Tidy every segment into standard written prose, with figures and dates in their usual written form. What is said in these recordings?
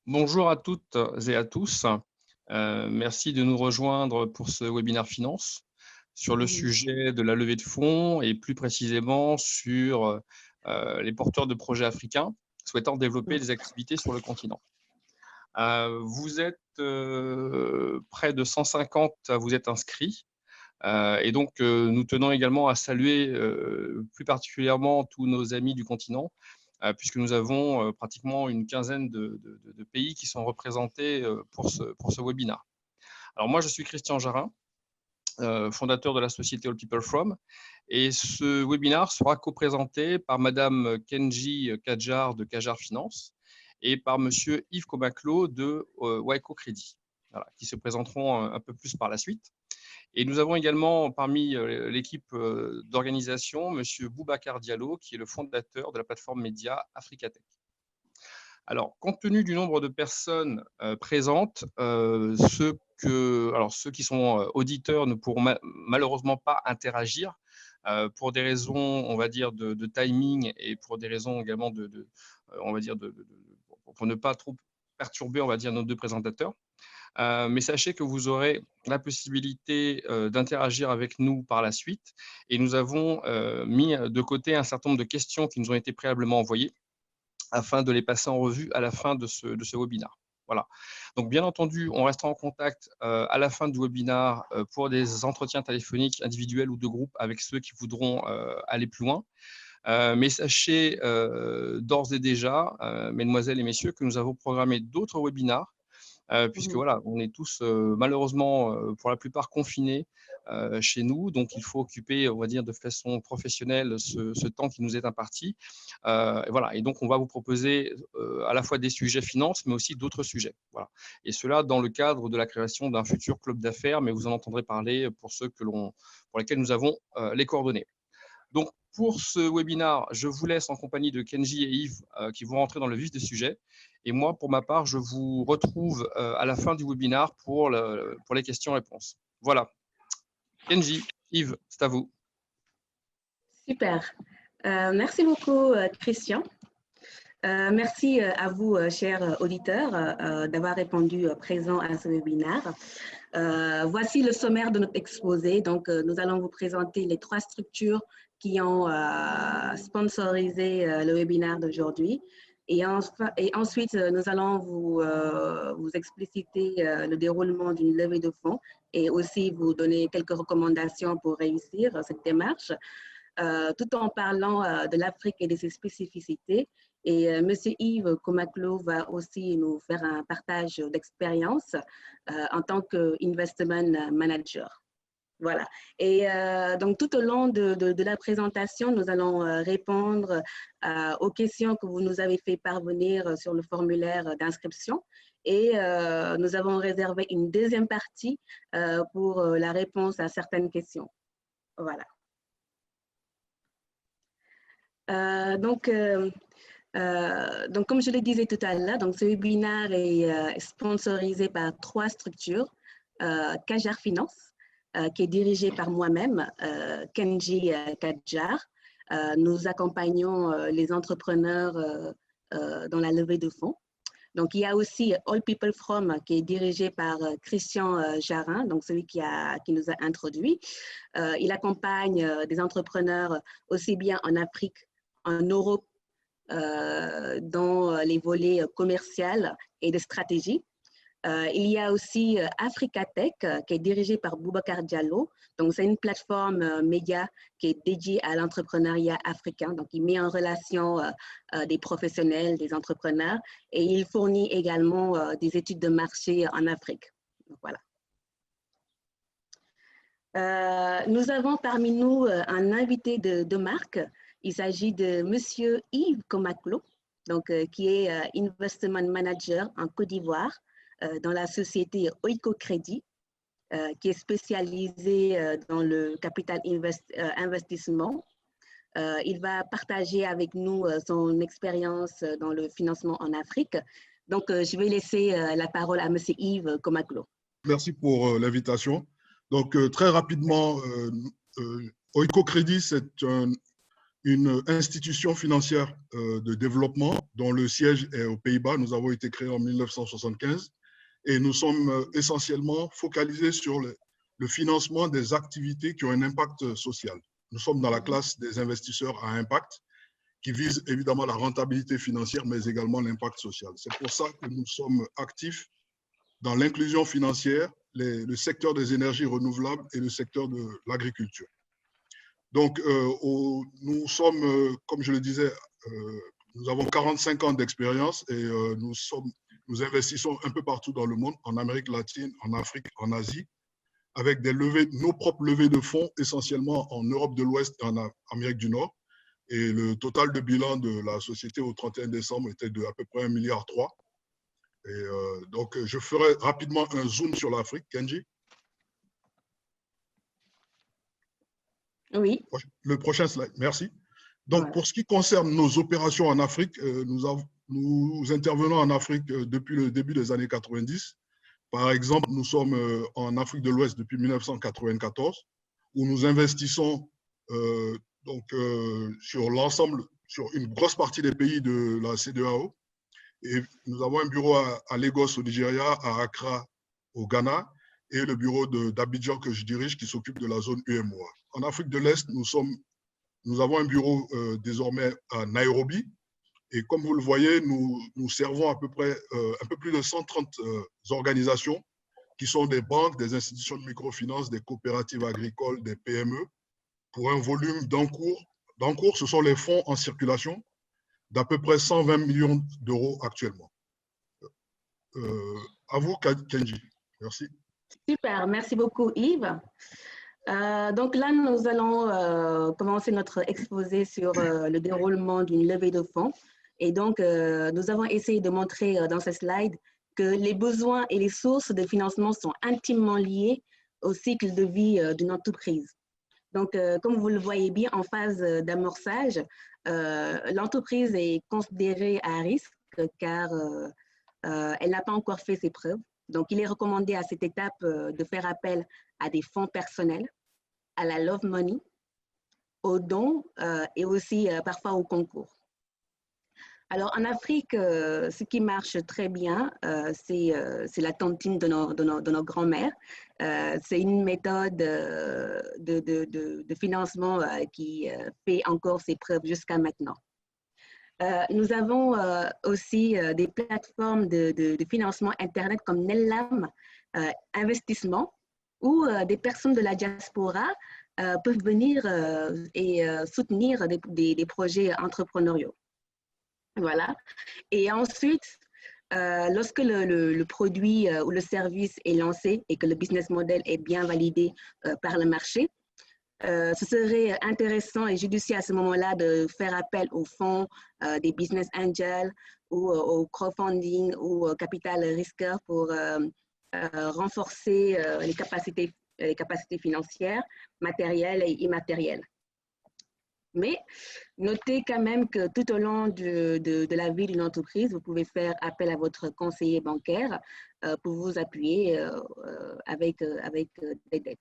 Bonjour à toutes et à tous. Merci de nous rejoindre pour ce webinaire finance sur le Mhm. sujet de la levée de fonds et plus précisément sur les porteurs de projets africains souhaitant développer des activités sur le continent. Vous êtes près de 150 à vous être inscrits. Et donc, nous tenons également à saluer plus particulièrement tous nos amis du continent, puisque nous avons pratiquement une quinzaine de pays qui sont représentés pour ce webinaire. Alors moi, je suis Christian Jarin, fondateur de la société All People From, et ce webinaire sera co-présenté par Madame Kenji Kadjar de Kadjar Finance et par Monsieur Yves Comaclo de Waeco Crédit, voilà, qui se présenteront un peu plus par la suite. Et nous avons également parmi l'équipe d'organisation Monsieur Boubacar Diallo, qui est le fondateur de la plateforme média Africatech. Alors, compte tenu du nombre de personnes présentes, ceux qui sont auditeurs ne pourront malheureusement pas interagir pour des raisons, on va dire, de timing et pour des raisons également on va dire, pour ne pas trop perturber, on va dire, nos deux présentateurs. Mais sachez que vous aurez la possibilité d'interagir avec nous par la suite. Et nous avons mis de côté un certain nombre de questions qui nous ont été préalablement envoyées afin de les passer en revue à la fin de ce webinaire. Voilà. Donc, bien entendu, on restera en contact à la fin du webinaire pour des entretiens téléphoniques individuels ou de groupe avec ceux qui voudront aller plus loin. Mais sachez d'ores et déjà, mesdemoiselles et messieurs, que nous avons programmé d'autres webinaires puisque voilà, on est tous malheureusement pour la plupart confinés chez nous, donc il faut occuper, on va dire, de façon professionnelle ce temps qui nous est imparti. Et voilà, et donc on va vous proposer à la fois des sujets finances, mais aussi d'autres sujets. Voilà. Et cela dans le cadre de la création d'un futur club d'affaires, mais vous en entendrez parler pour ceux pour lesquels nous avons les coordonnées. Donc, pour ce webinaire, je vous laisse en compagnie de Kenji et Yves qui vont rentrer dans le vif du sujet. Et moi, pour ma part, je vous retrouve à la fin du webinaire pour les questions-réponses. Voilà. Kenji, Yves, c'est à vous. Super. Merci beaucoup, Christian. Merci à vous, chers auditeurs, d'avoir répondu présent à ce webinaire. Voici le sommaire de notre exposé. Donc, nous allons vous présenter les 3 structures qui ont sponsorisé le webinaire d'aujourd'hui. Et ensuite, nous allons vous expliciter le déroulement d'une levée de fonds et aussi vous donner quelques recommandations pour réussir cette démarche, tout en parlant de l'Afrique et de ses spécificités. Et Monsieur Yves Comaclo va aussi nous faire un partage d'expérience en tant qu'investment manager. Voilà. Et donc, tout au long de la présentation, nous allons répondre aux questions que vous nous avez fait parvenir sur le formulaire d'inscription. Et nous avons réservé une deuxième partie pour la réponse à certaines questions. Voilà. Donc, comme je le disais tout à l'heure, ce webinaire est sponsorisé par 3 structures. Kadjar Finance, qui est dirigée par moi-même, Kenji Kadjar. Nous accompagnons les entrepreneurs dans la levée de fonds. Donc, il y a aussi All People From, qui est dirigé par Christian Jarin, donc celui qui nous a introduits. Il accompagne des entrepreneurs aussi bien en Afrique, en Europe, dans les volets commerciaux et de stratégie. Il y a aussi Africatech qui est dirigée par Boubacar Diallo. Donc, c'est une plateforme média qui est dédiée à l'entrepreneuriat africain. Donc, il met en relation des professionnels, des entrepreneurs et il fournit également des études de marché en Afrique. Donc, voilà. Nous avons parmi nous un invité de marque. Il s'agit de Monsieur Yves Comaclo, donc, qui est Investment Manager en Côte d'Ivoire dans la société Waeco Crédit, qui est spécialisée dans le capital investissement. Il va partager avec nous son expérience dans le financement en Afrique. Donc, je vais laisser la parole à Monsieur Yves Comaclo. Merci pour l'invitation. Donc, très rapidement, Waeco Crédit, c'est une institution financière de développement dont le siège est aux Pays-Bas. Nous avons été créés en 1975 et nous sommes essentiellement focalisés sur le financement des activités qui ont un impact social. Nous sommes dans la classe des investisseurs à impact qui visent évidemment la rentabilité financière, mais également l'impact social. C'est pour ça que nous sommes actifs dans l'inclusion financière, le secteur des énergies renouvelables et le secteur de l'agriculture. Donc, nous sommes, comme je le disais, nous avons 45 ans d'expérience et nous investissons un peu partout dans le monde, en Amérique latine, en Afrique, en Asie, avec nos propres levées de fonds, essentiellement en Europe de l'Ouest et en Amérique du Nord. Et le total de bilan de la société au 31 décembre était de à peu près 1,3 milliard. Et donc, je ferai rapidement un zoom sur l'Afrique, Kenji. Oui. Le prochain slide, merci. Donc, pour ce qui concerne nos opérations en Afrique, nous intervenons en Afrique depuis le début des années 90. Par exemple, nous sommes en Afrique de l'Ouest depuis 1994, où nous investissons sur l'ensemble, sur une grosse partie des pays de la CEDEAO. Et nous avons un bureau à Lagos au Nigeria, à Accra au Ghana, et le bureau d'Abidjan que je dirige qui s'occupe de la zone UMOA. En Afrique de l'Est, nous avons un bureau désormais à Nairobi. Et comme vous le voyez, nous servons à peu près un peu plus de 130 organisations qui sont des banques, des institutions de microfinance, des coopératives agricoles, des PME, pour un volume d'encours. D'encours, ce sont les fonds en circulation d'à peu près 120 millions d'euros actuellement. À vous, Kenji. Merci. Super, merci beaucoup Yves. Donc là, nous allons commencer notre exposé sur le déroulement d'une levée de fonds. Et donc, nous avons essayé de montrer dans ce slide que les besoins et les sources de financement sont intimement liés au cycle de vie d'une entreprise. Donc, comme vous le voyez bien, en phase d'amorçage, l'entreprise est considérée à risque car elle n'a pas encore fait ses preuves. Donc, il est recommandé à cette étape de faire appel à des fonds personnels, à la love money, aux dons et aussi parfois au concours. Alors, en Afrique, ce qui marche très bien, c'est la tontine de nos grands-mères. C'est une méthode de financement qui fait encore ses preuves jusqu'à maintenant. Nous avons aussi des plateformes de financement Internet comme Nellam Investissement, où des personnes de la diaspora peuvent venir et soutenir des projets entrepreneuriaux. Voilà. Et ensuite, lorsque le produit ou le service est lancé et que le business model est bien validé par le marché, ce serait intéressant et judicieux à ce moment-là de faire appel aux fonds des business angels ou au crowdfunding ou au capital risqueur pour renforcer les capacités financières, matérielles et immatérielles. Mais notez quand même que tout au long de la vie d'une entreprise, vous pouvez faire appel à votre conseiller bancaire pour vous appuyer avec des dettes.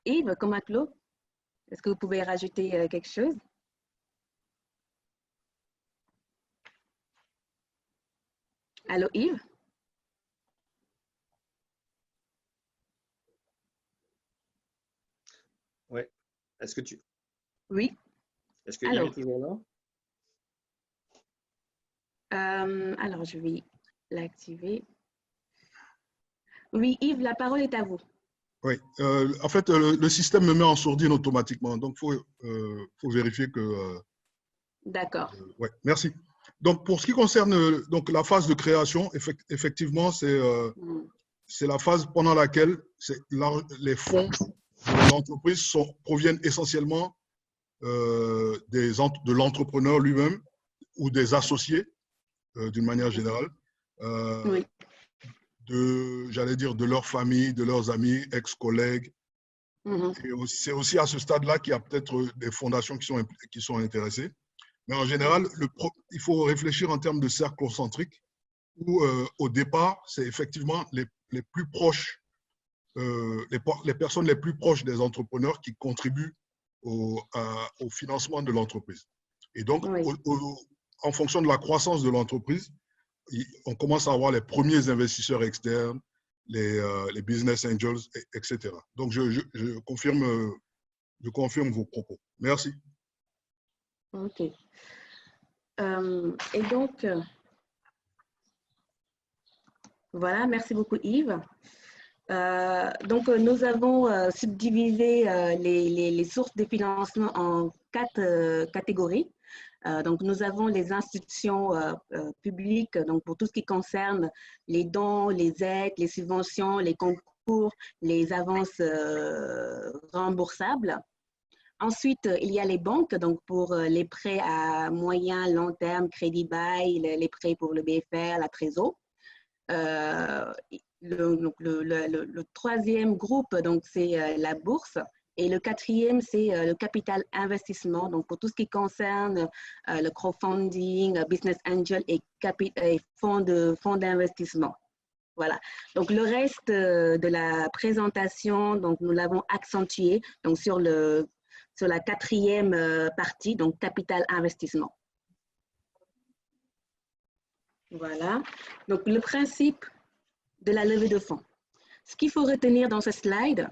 Yves, Komaklo, est-ce que vous pouvez rajouter quelque chose? Allô, Yves? Oui. Est-ce que tu... Oui. Est-ce que Yves est toujours là? Alors, je vais l'activer. Oui, Yves, la parole est à vous. Oui, en fait, le système me met en sourdine automatiquement, donc il faut vérifier que… D'accord. Ouais, merci. Donc, pour ce qui concerne donc, la phase de création, effectivement, c'est la phase pendant laquelle les fonds de l'entreprise proviennent essentiellement de l'entrepreneur lui-même ou des associés, d'une manière générale. Oui. J'allais dire, de leur famille, de leurs amis, ex-collègues. Et c'est aussi à ce stade-là qu'il y a peut-être des fondations qui sont intéressées. Mais en général, il faut réfléchir en termes de cercle concentrique où, au départ, c'est effectivement les plus proches, les personnes les plus proches des entrepreneurs qui contribuent au financement de l'entreprise. Et donc, Oui. en fonction de la croissance de l'entreprise, on commence à avoir les premiers investisseurs externes, les business angels, etc. Donc, je confirme vos propos. Merci. OK. Et donc, voilà, merci beaucoup Yves. Donc, nous avons subdivisé les sources de financement en 4 catégories. Donc, nous avons les institutions publiques, donc pour tout ce qui concerne les dons, les aides, les subventions, les concours, les avances remboursables. Ensuite, il y a les banques, donc pour les prêts à moyen, long terme, crédit bail, les prêts pour le BFR, la Trésor. Le troisième groupe, donc c'est la bourse. Et le quatrième, c'est le capital investissement, donc pour tout ce qui concerne le crowdfunding, business angel et fonds d'investissement. Voilà. Donc le reste de la présentation, donc nous l'avons accentué donc sur la quatrième partie, donc capital investissement. Voilà. Donc le principe de la levée de fonds. Ce qu'il faut retenir dans ce slide,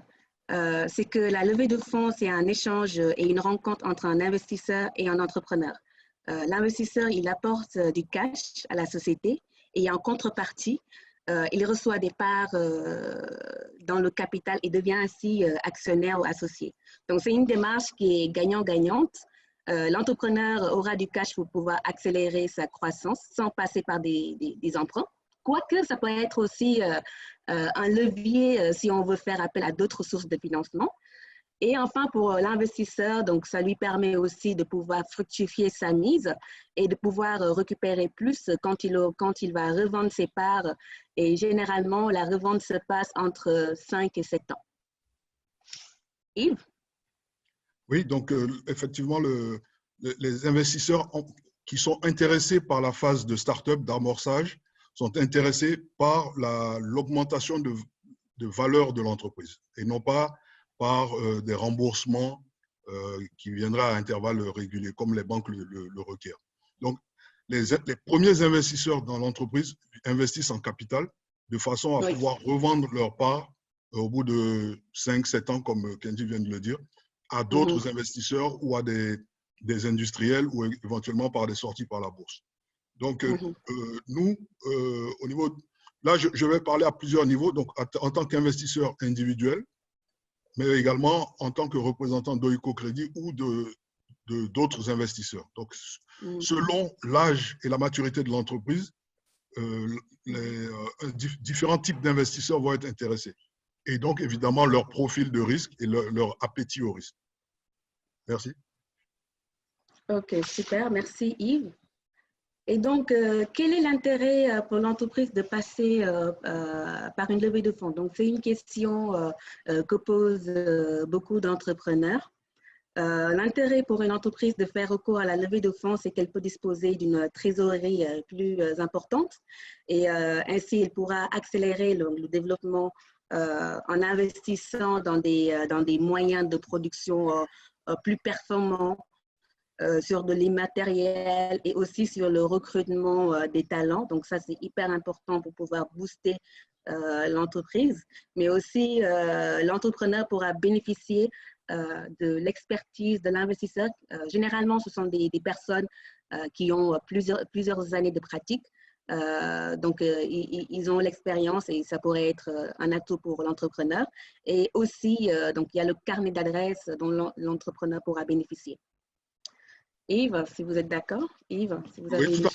c'est que la levée de fonds, c'est un échange et une rencontre entre un investisseur et un entrepreneur. L'investisseur, il apporte du cash à la société et en contrepartie, il reçoit des parts dans le capital et devient ainsi actionnaire ou associé. Donc, c'est une démarche qui est gagnant-gagnante. L'entrepreneur aura du cash pour pouvoir accélérer sa croissance sans passer par des emprunts. Quoique, ça peut être aussi un levier si on veut faire appel à d'autres sources de financement. Et enfin, pour l'investisseur, donc ça lui permet aussi de pouvoir fructifier sa mise et de pouvoir récupérer plus quand il va revendre ses parts. Et généralement, la revente se passe entre 5 et 7 ans. Yves? Oui, donc effectivement, les investisseurs qui sont intéressés par la phase de start-up, d'amorçage, sont intéressés par l'augmentation de valeur de l'entreprise et non pas par des remboursements qui viendraient à intervalles réguliers, comme les banques le requièrent. Donc, les premiers investisseurs dans l'entreprise investissent en capital de façon à pouvoir revendre leur part au bout de 5-7 ans, comme Kenji vient de le dire, à d'autres investisseurs ou à des industriels ou éventuellement par des sorties par la bourse. Donc, nous, au niveau… Là, je vais parler à plusieurs niveaux, donc en tant qu'investisseur individuel, mais également en tant que représentant d'Oiko Crédit ou d'autres investisseurs. Donc, selon l'âge et la maturité de l'entreprise, différents types d'investisseurs vont être intéressés. Et donc, évidemment, leur profil de risque et leur appétit au risque. Merci. OK, super. Merci Yves. Et donc, quel est l'intérêt pour l'entreprise de passer par une levée de fonds? Donc, c'est une question que posent beaucoup d'entrepreneurs. L'intérêt pour une entreprise de faire recours à la levée de fonds, c'est qu'elle peut disposer d'une trésorerie plus importante et ainsi, elle pourra accélérer le développement en investissant dans des moyens de production plus performants, sur de l'immatériel et aussi sur le recrutement des talents. Donc ça, c'est hyper important pour pouvoir booster l'entreprise. Mais aussi, l'entrepreneur pourra bénéficier de l'expertise de l'investisseur. Généralement, ce sont des personnes qui ont plusieurs années de pratique. Donc, ils ont l'expérience et ça pourrait être un atout pour l'entrepreneur. Et aussi, donc, il y a le carnet d'adresses dont l'entrepreneur pourra bénéficier. Yves, si vous êtes d'accord. Yves, si vous avez des choses à…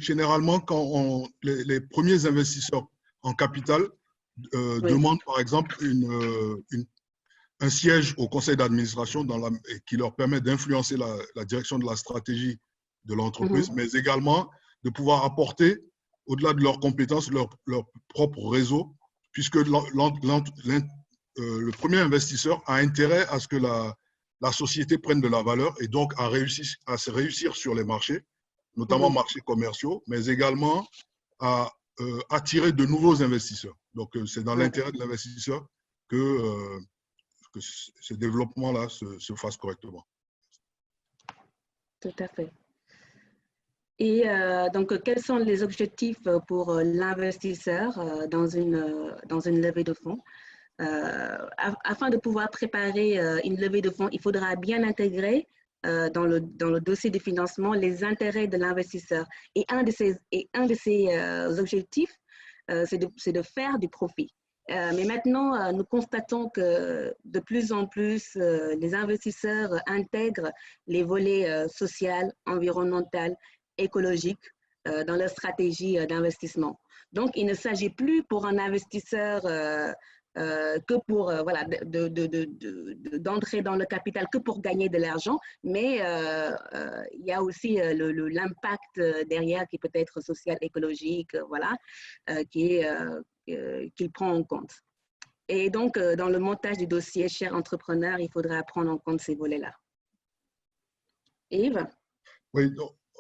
Généralement, quand les premiers investisseurs en capital demandent, par exemple, un siège au conseil d'administration qui leur permet d'influencer la direction de la stratégie de l'entreprise, mais également de pouvoir apporter, au-delà de leurs compétences, leur propre réseau, puisque le premier investisseur a intérêt à ce que la société prenne de la valeur et donc à se réussir sur les marchés, notamment marchés commerciaux, mais également à attirer de nouveaux investisseurs. Donc, c'est dans l'intérêt de l'investisseur que que ce développement-là se fasse correctement. Tout à fait. Et donc, quels sont les objectifs pour l'investisseur dans une levée de fonds? Afin de pouvoir préparer une levée de fonds, il faudra bien intégrer dans le dossier de financement les intérêts de l'investisseur. Et un de ces objectifs, c'est de faire du profit. Mais maintenant, nous constatons que de plus en plus, les investisseurs intègrent les volets social, environnemental, écologique dans leur stratégie d'investissement. Donc, il ne s'agit plus pour un investisseur que pour voilà, d'entrer dans le capital que pour gagner de l'argent, mais il y a aussi l'impact derrière qui peut être social, écologique, voilà, qu'il prend en compte. Et donc, dans le montage du dossier, cher entrepreneur, il faudra prendre en compte ces volets-là. Yves? Oui,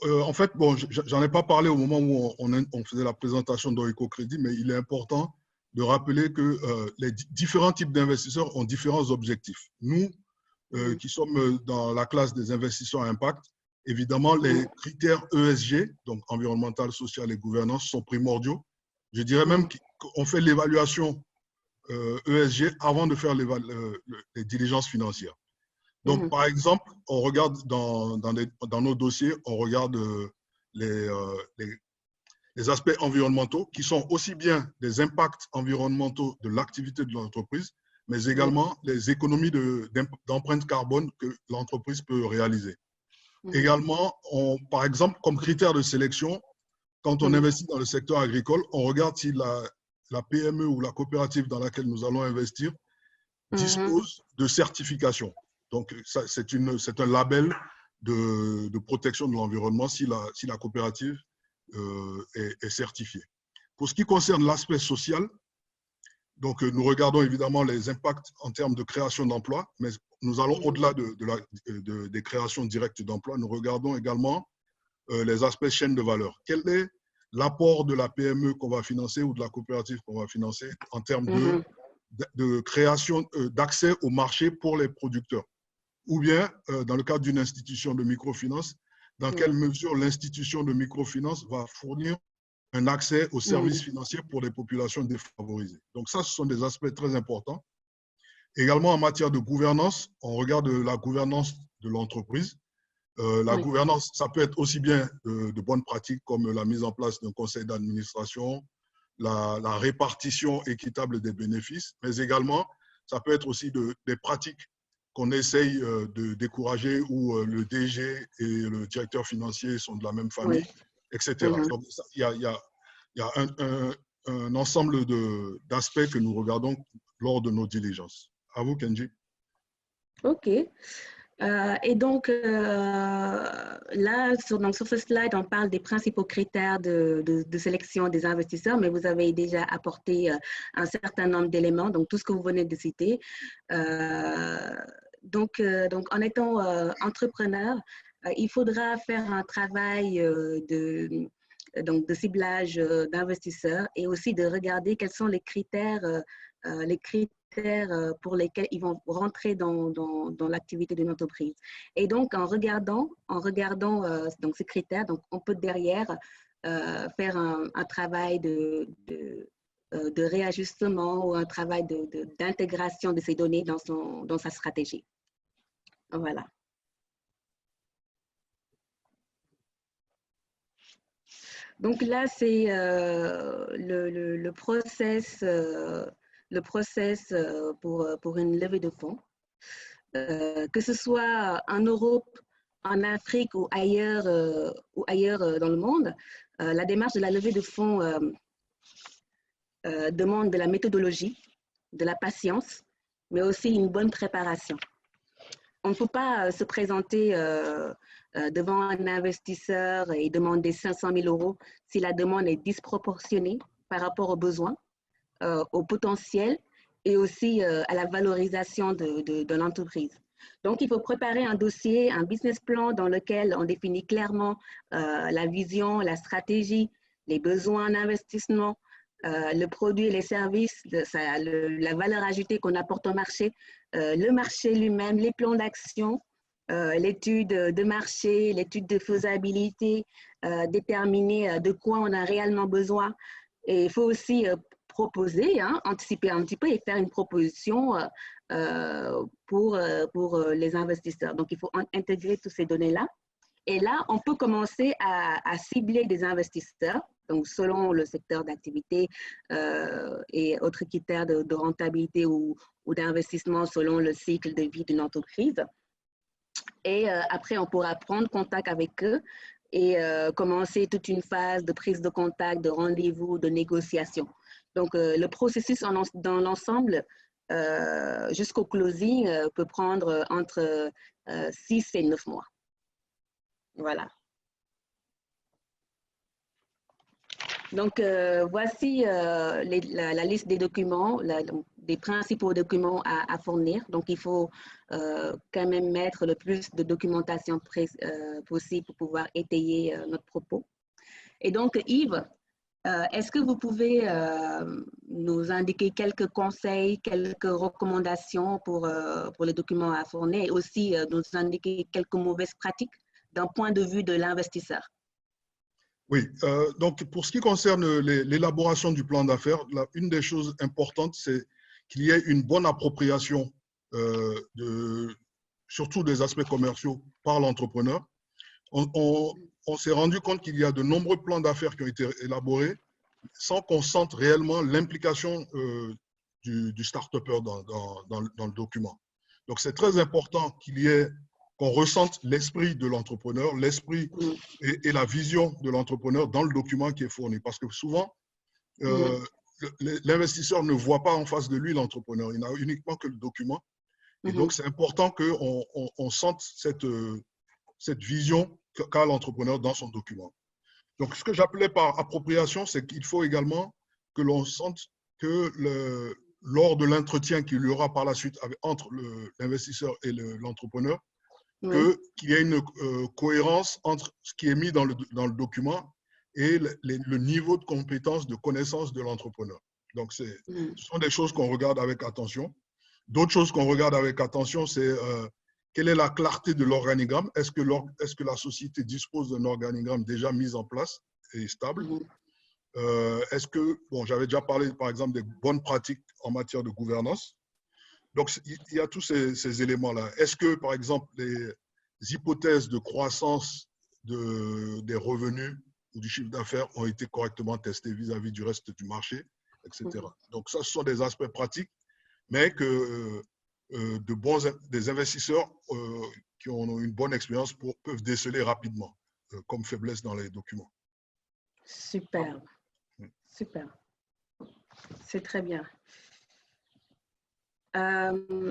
en fait, bon, j'en ai pas parlé au moment où on faisait la présentation d'Oikocrédit, mais il est important de rappeler que les différents types d'investisseurs ont différents objectifs. Nous, qui sommes dans la classe des investisseurs à impact, évidemment, les critères ESG, donc environnemental, social et gouvernance, sont primordiaux. Je dirais même qu'on fait l'évaluation ESG avant de faire les diligences financières. Donc, par exemple, on regarde dans nos dossiers, on regarde les aspects environnementaux qui sont aussi bien des impacts environnementaux de l'activité de l'entreprise, mais également les économies d'empreinte carbone que l'entreprise peut réaliser. Également, par exemple, comme critère de sélection, quand on investit dans le secteur agricole, on regarde si la PME ou la coopérative dans laquelle nous allons investir dispose de certification. Donc, c'est un label de protection de l'environnement si la coopérative est certifiée. Pour ce qui concerne l'aspect social, donc nous regardons évidemment les impacts en termes de création d'emplois, mais nous allons au-delà des créations directes d'emplois, nous regardons également les aspects chaîne de valeur. Quel est l'apport de la PME qu'on va financer ou de la coopérative qu'on va financer en termes de création, d'accès au marché pour les producteurs? Ou bien, dans le cadre d'une institution de microfinance, dans quelle mesure l'institution de microfinance va fournir un accès aux services financiers pour les populations défavorisées. Donc ça, ce sont des aspects très importants. Également, en matière de gouvernance, on regarde la gouvernance de l'entreprise. La gouvernance, ça peut être aussi bien de bonnes pratiques comme la mise en place d'un conseil d'administration, la répartition équitable des bénéfices, mais également, ça peut être aussi des pratiques qu'on essaye de décourager où le DG et le directeur financier sont de la même famille, etc. Donc, il y a un ensemble d'aspects que nous regardons lors de nos diligences. À vous, Kenji. OK. Et donc, là, sur ce slide, on parle des principaux critères de sélection des investisseurs, mais vous avez déjà apporté un certain nombre d'éléments, donc tout ce que vous venez de citer. Donc, en étant entrepreneur, il faudra faire un travail de ciblage d'investisseurs et aussi de regarder quels sont les critères pour lesquels ils vont rentrer dans l'activité d'une entreprise. Et donc, en regardant donc ces critères, donc on peut derrière faire un travail de réajustement ou un travail d'intégration de ces données dans sa stratégie. Voilà. Donc là, c'est le process pour une levée de fonds. Que ce soit en Europe, en Afrique ou ailleurs dans le monde, la démarche de la levée de fonds demande de la méthodologie, de la patience, mais aussi une bonne préparation. On ne peut pas se présenter devant un investisseur et demander 500 000 € si la demande est disproportionnée par rapport aux besoins, au potentiel et aussi à la valorisation de l'entreprise. Donc, il faut préparer un dossier, un business plan dans lequel on définit clairement la vision, la stratégie, les besoins d'investissement, le produit, les services, la valeur ajoutée qu'on apporte au marché, le marché lui-même, les plans d'action, l'étude de marché, l'étude de faisabilité, déterminer de quoi on a réellement besoin. Et il faut aussi proposer, anticiper un petit peu et faire une proposition pour les investisseurs. Donc, il faut intégrer toutes ces données-là. Et là, on peut commencer à cibler des investisseurs, donc selon le secteur d'activité et autres critères de rentabilité ou d'investissement selon le cycle de vie d'une entreprise. Et après, on pourra prendre contact avec eux et commencer toute une phase de prise de contact, de rendez-vous, de négociation. Donc, le processus dans l'ensemble, jusqu'au closing, peut prendre entre 6 et 9 mois. Voilà. Donc, voici la liste des documents, des principaux documents à fournir. Donc, il faut quand même mettre le plus de documentation possible pour pouvoir étayer notre propos. Et donc, Yves, est-ce que vous pouvez nous indiquer quelques conseils, quelques recommandations pour les documents à fournir et aussi nous indiquer quelques mauvaises pratiques d'un point de vue de l'investisseur? Oui, donc pour ce qui concerne l'élaboration du plan d'affaires, une des choses importantes, c'est qu'il y ait une bonne appropriation surtout des aspects commerciaux par l'entrepreneur. On s'est rendu compte qu'il y a de nombreux plans d'affaires qui ont été élaborés sans qu'on sente réellement l'implication du start-upper dans le document. Donc, c'est très important qu'on ressente l'esprit de l'entrepreneur, l'esprit et la vision de l'entrepreneur dans le document qui est fourni. Parce que souvent, l'investisseur ne voit pas en face de lui l'entrepreneur, il n'a uniquement que le document. Et donc, c'est important qu'on sente cette vision qu'a l'entrepreneur dans son document. Donc, ce que j'appelais par appropriation, c'est qu'il faut également que l'on sente que lors de l'entretien qu'il y aura par la suite entre l'investisseur et l'entrepreneur, qu'il y ait une cohérence entre ce qui est mis dans le document et le niveau de compétence, de connaissance de l'entrepreneur. Donc, ce sont des choses qu'on regarde avec attention. D'autres choses qu'on regarde avec attention, c'est quelle est la clarté de l'organigramme. Est-ce que la société dispose d'un organigramme déjà mis en place et stable? Est-ce que, j'avais déjà parlé par exemple des bonnes pratiques en matière de gouvernance. Donc, il y a tous ces éléments-là. Est-ce que, par exemple, les hypothèses de croissance des revenus ou du chiffre d'affaires ont été correctement testées vis-à-vis du reste du marché, etc. Donc, ça, ce sont des aspects pratiques, mais que des investisseurs qui ont une bonne expérience peuvent déceler rapidement comme faiblesse dans les documents. Super, super. C'est très bien.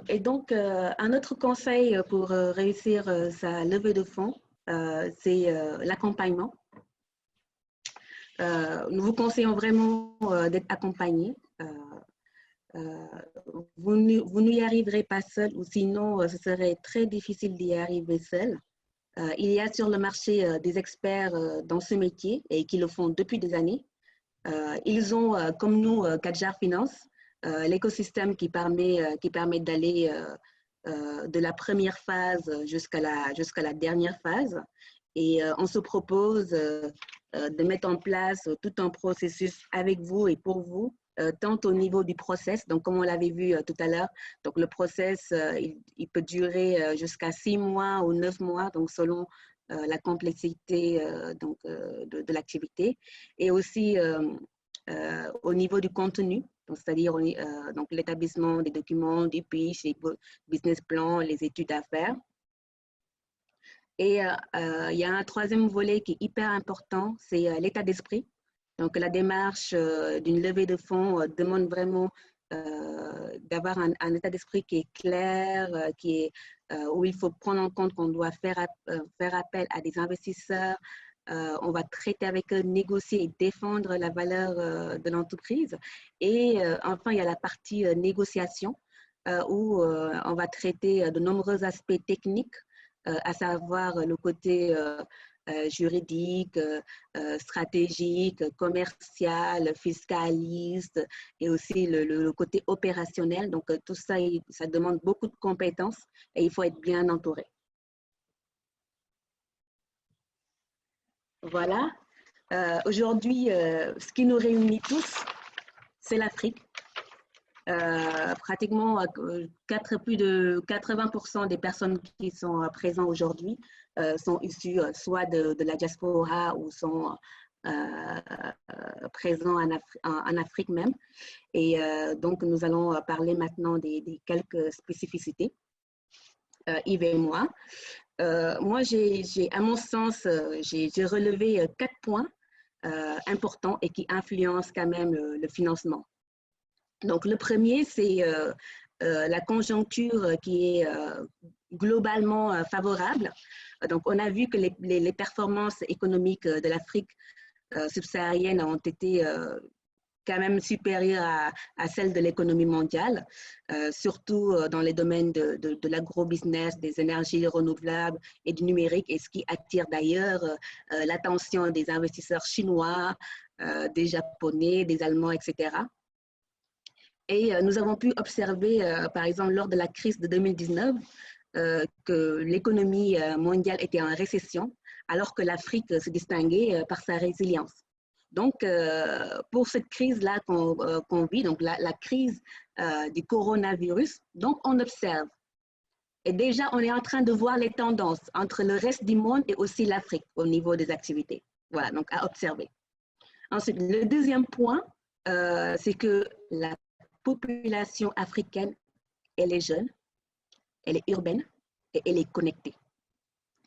Et donc, un autre conseil pour réussir sa levée de fonds, c'est l'accompagnement. Nous vous conseillons vraiment d'être accompagné. Vous n'y arriverez pas seul, ou sinon ce serait très difficile d'y arriver seul. Il y a sur le marché des experts dans ce métier et qui le font depuis des années. Ils ont, comme nous, Kadjar Finance, l'écosystème qui permet d'aller de la première phase jusqu'à la dernière phase. Et on se propose de mettre en place tout un processus avec vous et pour vous, tant au niveau du process, donc comme on l'avait vu tout à l'heure, donc le process, il peut durer jusqu'à 6 mois ou 9 mois, donc selon la complexité de l'activité, et aussi au niveau du contenu, c'est-à-dire donc l'établissement des documents, du pitch, les business plans, les études à faire. Et il y a un troisième volet qui est hyper important, c'est l'état d'esprit. Donc, la démarche d'une levée de fonds demande vraiment d'avoir un état d'esprit qui est clair, où il faut prendre en compte qu'on doit faire appel à des investisseurs. On va traiter avec eux, négocier et défendre la valeur de l'entreprise. Et enfin, il y a la partie négociation où on va traiter de nombreux aspects techniques, à savoir le côté juridique, stratégique, commercial, fiscaliste et aussi le côté opérationnel. Donc, tout ça, ça demande beaucoup de compétences et il faut être bien entouré. Voilà. Aujourd'hui, ce qui nous réunit tous, c'est l'Afrique. Pratiquement plus de 80% des personnes qui sont présentes aujourd'hui sont issues soit de la diaspora ou sont présents en Afrique même. Et donc, nous allons parler maintenant des quelques spécificités, Yves et moi. Moi, à mon sens, j'ai relevé 4 points importants et qui influencent quand même le financement. Donc, le premier, c'est la conjoncture qui est globalement favorable. Donc, on a vu que les performances économiques de l'Afrique subsaharienne ont été quand même supérieures à celles de l'économie mondiale, surtout dans les domaines de l'agro-business, des énergies renouvelables et du numérique, et ce qui attire d'ailleurs l'attention des investisseurs chinois, des Japonais, des Allemands, etc. Et nous avons pu observer, par exemple, lors de la crise de 2019, que l'économie mondiale était en récession, alors que l'Afrique se distinguait par sa résilience. Donc, pour cette crise-là qu'on vit, donc la crise du coronavirus, donc on observe. Et déjà, on est en train de voir les tendances entre le reste du monde et aussi l'Afrique au niveau des activités. Voilà, donc à observer. Ensuite, le deuxième point, c'est que la population africaine, elle est jeune, elle est urbaine et elle est connectée.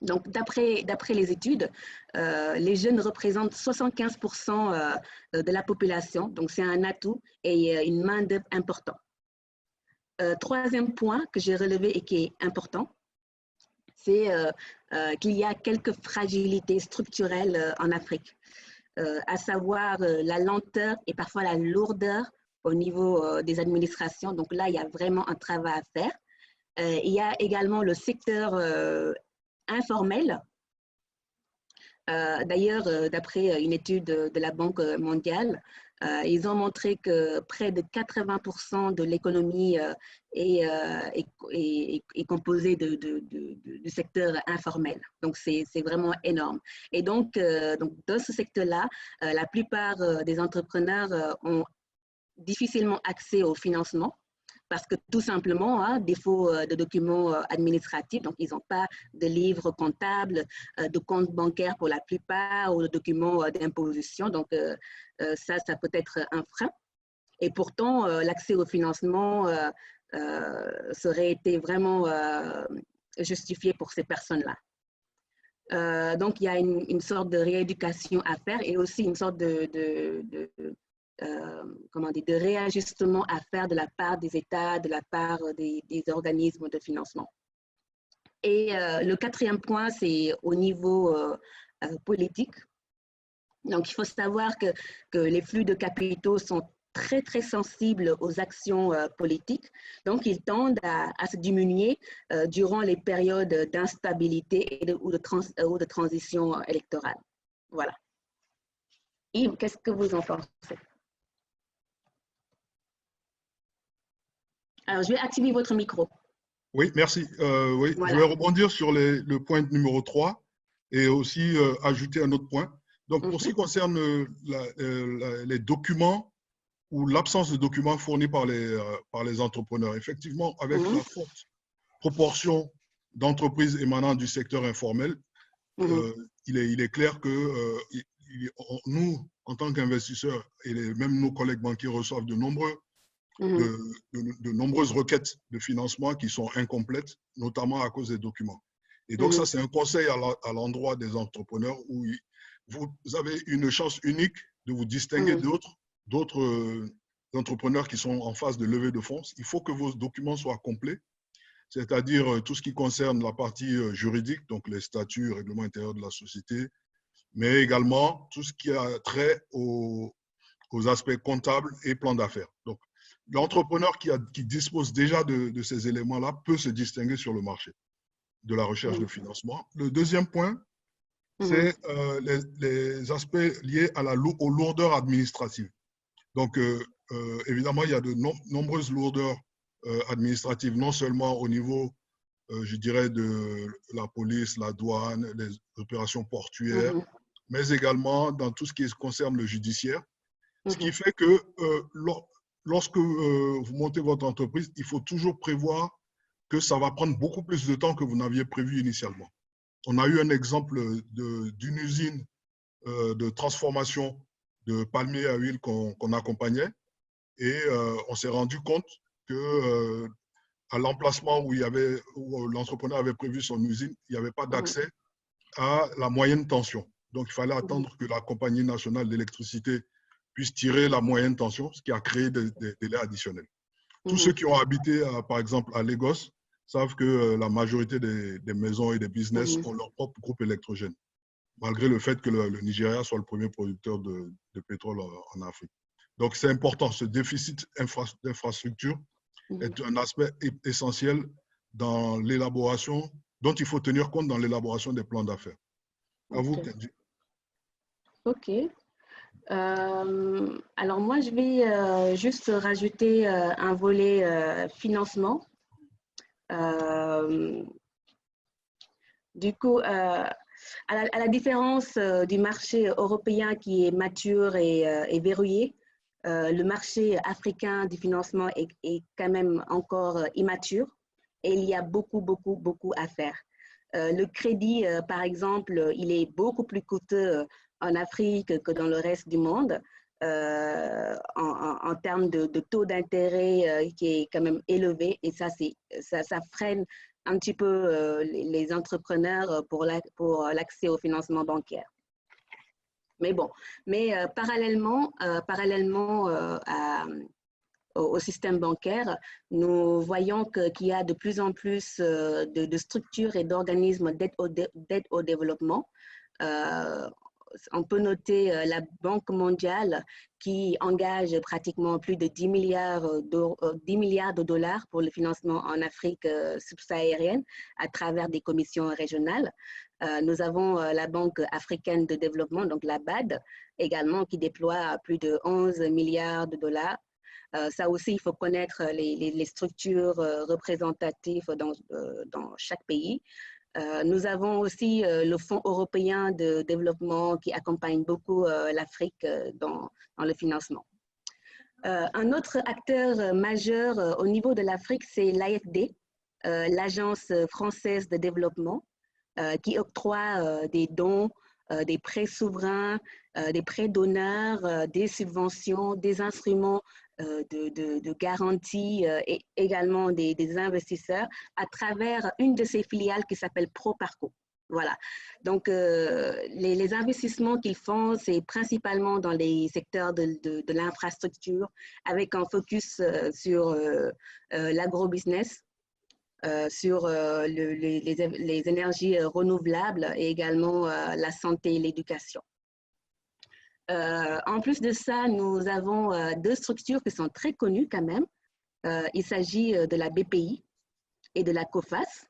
Donc, d'après les études, les jeunes représentent 75% de la population, donc c'est un atout et une main-d'œuvre importante. Troisième point que j'ai relevé et qui est important, c'est qu'il y a quelques fragilités structurelles en Afrique, à savoir la lenteur et parfois la lourdeur au niveau des administrations. Donc là, il y a vraiment un travail à faire. Il y a également le secteur informel. D'ailleurs, d'après une étude de la Banque mondiale, ils ont montré que près de 80% de l'économie est composée du secteur informel. Donc, c'est vraiment énorme. Et donc dans ce secteur-là, la plupart des entrepreneurs ont difficilement accès au financement parce que tout simplement, défaut de documents administratifs, donc ils n'ont pas de livres comptables, de comptes bancaires pour la plupart ou de documents d'imposition. Donc, ça peut être un frein. Et pourtant, l'accès au financement serait été vraiment justifié pour ces personnes-là. Donc, il y a une sorte de rééducation à faire et aussi une sorte de réajustement à faire de la part des États, de la part des organismes de financement. Et le quatrième point, c'est au niveau politique. Donc, il faut savoir que les flux de capitaux sont très, très sensibles aux actions politiques. Donc, ils tendent à se diminuer durant les périodes d'instabilité ou de transition électorale. Voilà. Yves, qu'est-ce que vous en pensez? Alors, je vais activer votre micro. Oui, merci. Oui, voilà. Je vais rebondir sur le point numéro 3 et aussi ajouter un autre point. Donc, pour ce qui concerne les documents ou l'absence de documents fournis par les entrepreneurs, effectivement, avec la forte proportion d'entreprises émanant du secteur informel, il est clair que nous, en tant qu'investisseurs, et même nos collègues banquiers reçoivent de nombreuses requêtes de financement qui sont incomplètes, notamment à cause des documents. Et donc, ça, c'est un conseil à l'endroit des entrepreneurs où vous avez une chance unique de vous distinguer d'autres entrepreneurs qui sont en phase de levée de fonds. Il faut que vos documents soient complets, c'est-à-dire tout ce qui concerne la partie juridique, donc les statuts, règlements intérieurs de la société, mais également tout ce qui a trait aux aspects comptables et plans d'affaires. Donc, l'entrepreneur qui dispose déjà de ces éléments-là peut se distinguer sur le marché de la recherche de financement. Le deuxième point, c'est les aspects liés aux lourdeurs administratives. Donc, évidemment, il y a de nombreuses lourdeurs administratives, non seulement au niveau, je dirais, de la police, la douane, les opérations portuaires, mais également dans tout ce qui concerne le judiciaire. Ce qui fait que lorsque vous montez votre entreprise, il faut toujours prévoir que ça va prendre beaucoup plus de temps que vous n'aviez prévu initialement. On a eu un exemple d'une usine de transformation de palmiers à huile qu'on accompagnait et on s'est rendu compte que à l'emplacement où l'entrepreneur avait prévu son usine, il n'y avait pas d'accès à la moyenne tension. Donc, il fallait attendre que la Compagnie nationale d'électricité puisse tirer la moyenne tension, ce qui a créé des délais additionnels. Tous ceux qui ont habité, par exemple, à Lagos, savent que la majorité des maisons et des business ont leur propre groupe électrogène, malgré le fait que le Nigeria soit le premier producteur de pétrole en Afrique. Donc, c'est important. Ce déficit d'infrastructure est un aspect essentiel dans l'élaboration, dont il faut tenir compte dans l'élaboration des plans d'affaires. À vous, Kenji. OK. Alors, moi, je vais juste rajouter un volet financement. Du coup, à la différence du marché européen qui est mature et verrouillé, le marché africain du financement est quand même encore immature et il y a beaucoup à faire. Le crédit, par exemple, il est beaucoup plus coûteux en Afrique que dans le reste du monde en termes de taux d'intérêt qui est quand même élevé et ça freine un petit peu les entrepreneurs pour l'accès au financement bancaire. Mais bon, parallèlement au système bancaire, nous voyons qu'il y a de plus en plus de structures et d'organismes d'aide au développement. On peut noter la Banque mondiale qui engage pratiquement plus de 10 milliards de dollars pour le financement en Afrique subsaharienne à travers des commissions régionales. Nous avons la Banque africaine de développement, donc la BAD, également qui déploie plus de 11 milliards de dollars. Ça aussi, il faut connaître les structures représentatives dans chaque pays. Nous avons aussi le Fonds européen de développement qui accompagne beaucoup l'Afrique dans le financement. Un autre acteur majeur au niveau de l'Afrique, c'est l'AFD, l'Agence française de développement, qui octroie des dons, des prêts souverains, des prêts d'honneur, des subventions, des instruments de garantie et également des investisseurs à travers une de ces filiales qui s'appelle Proparco. Voilà. Donc, les investissements qu'ils font, c'est principalement dans les secteurs de l'infrastructure avec un focus sur l'agrobusiness, sur les énergies renouvelables et également la santé et l'éducation. En plus de ça, nous avons deux structures qui sont très connues quand même. Il s'agit de la BPI et de la COFAS,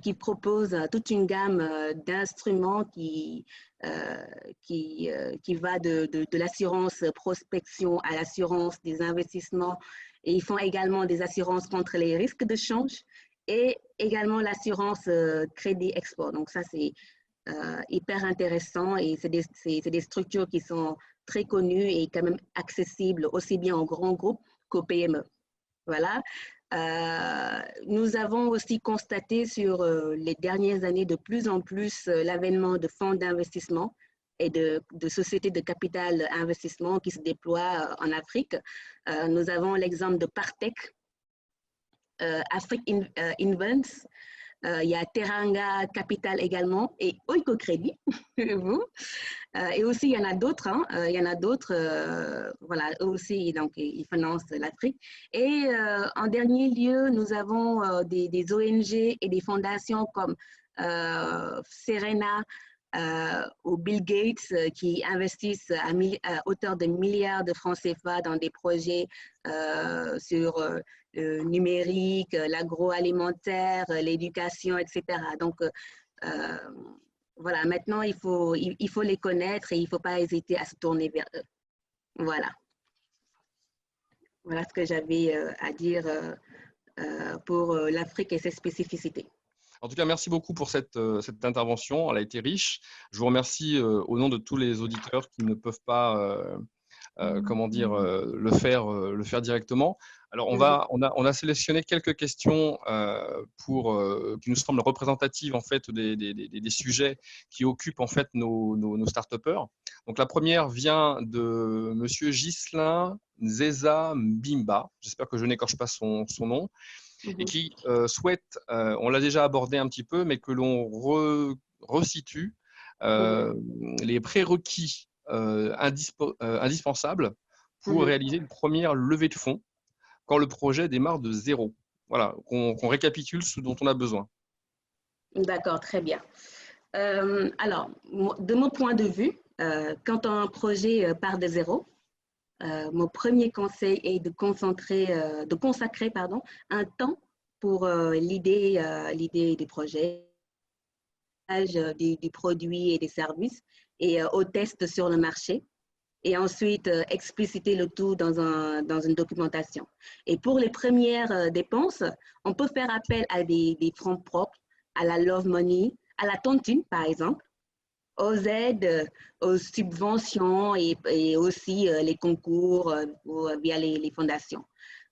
qui proposent toute une gamme d'instruments qui va de l'assurance prospection à l'assurance des investissements. Et ils font également des assurances contre les risques de change et également l'assurance crédit export. Donc ça, c'est hyper intéressant et c'est des structures qui sont très connues et quand même accessibles aussi bien aux grands groupes qu'aux PME. Voilà. Nous avons aussi constaté sur les dernières années de plus en plus l'avènement de fonds d'investissement et de sociétés de capital investissement qui se déploient en Afrique. Nous avons l'exemple de Partech, Afrique Invents, il y a Teranga Capital également et Oiko Crédit. Et aussi, il y en a d'autres. Voilà, eux aussi, donc, ils financent l'Afrique. Et en dernier lieu, nous avons des ONG et des fondations comme Serena ou Bill Gates qui investissent à hauteur de milliards de francs CFA dans des projets sur le numérique, l'agroalimentaire, l'éducation, etc. Donc, Voilà, maintenant, il faut les connaître et il ne faut pas hésiter à se tourner vers eux. Voilà. Voilà ce que j'avais à dire pour l'Afrique et ses spécificités. En tout cas, merci beaucoup pour cette intervention. Elle a été riche. Je vous remercie au nom de tous les auditeurs qui ne peuvent pas le faire directement. Alors, on a sélectionné quelques questions qui nous semblent représentatives en fait des sujets qui occupent en fait nos start-upers. Donc, la première vient de Monsieur Ghislain Nzeza Mbimba. J'espère que je n'écorche pas son nom. Et qui souhaite, on l'a déjà abordé un petit peu, mais que l'on resitue les prérequis indispensables pour réaliser une première levée de fonds quand le projet démarre de zéro. Voilà, qu'on récapitule ce dont on a besoin. D'accord, très bien. Alors, de mon point de vue, quand un projet part de zéro, mon premier conseil est de consacrer un temps pour l'idée des projets, des produits et des services et au test sur le marché. Et ensuite expliciter le tout dans une documentation. Et pour les premières dépenses, on peut faire appel à des fonds propres, à la Love Money, à la tontine, par exemple, aux aides, aux subventions et aussi les concours via les fondations.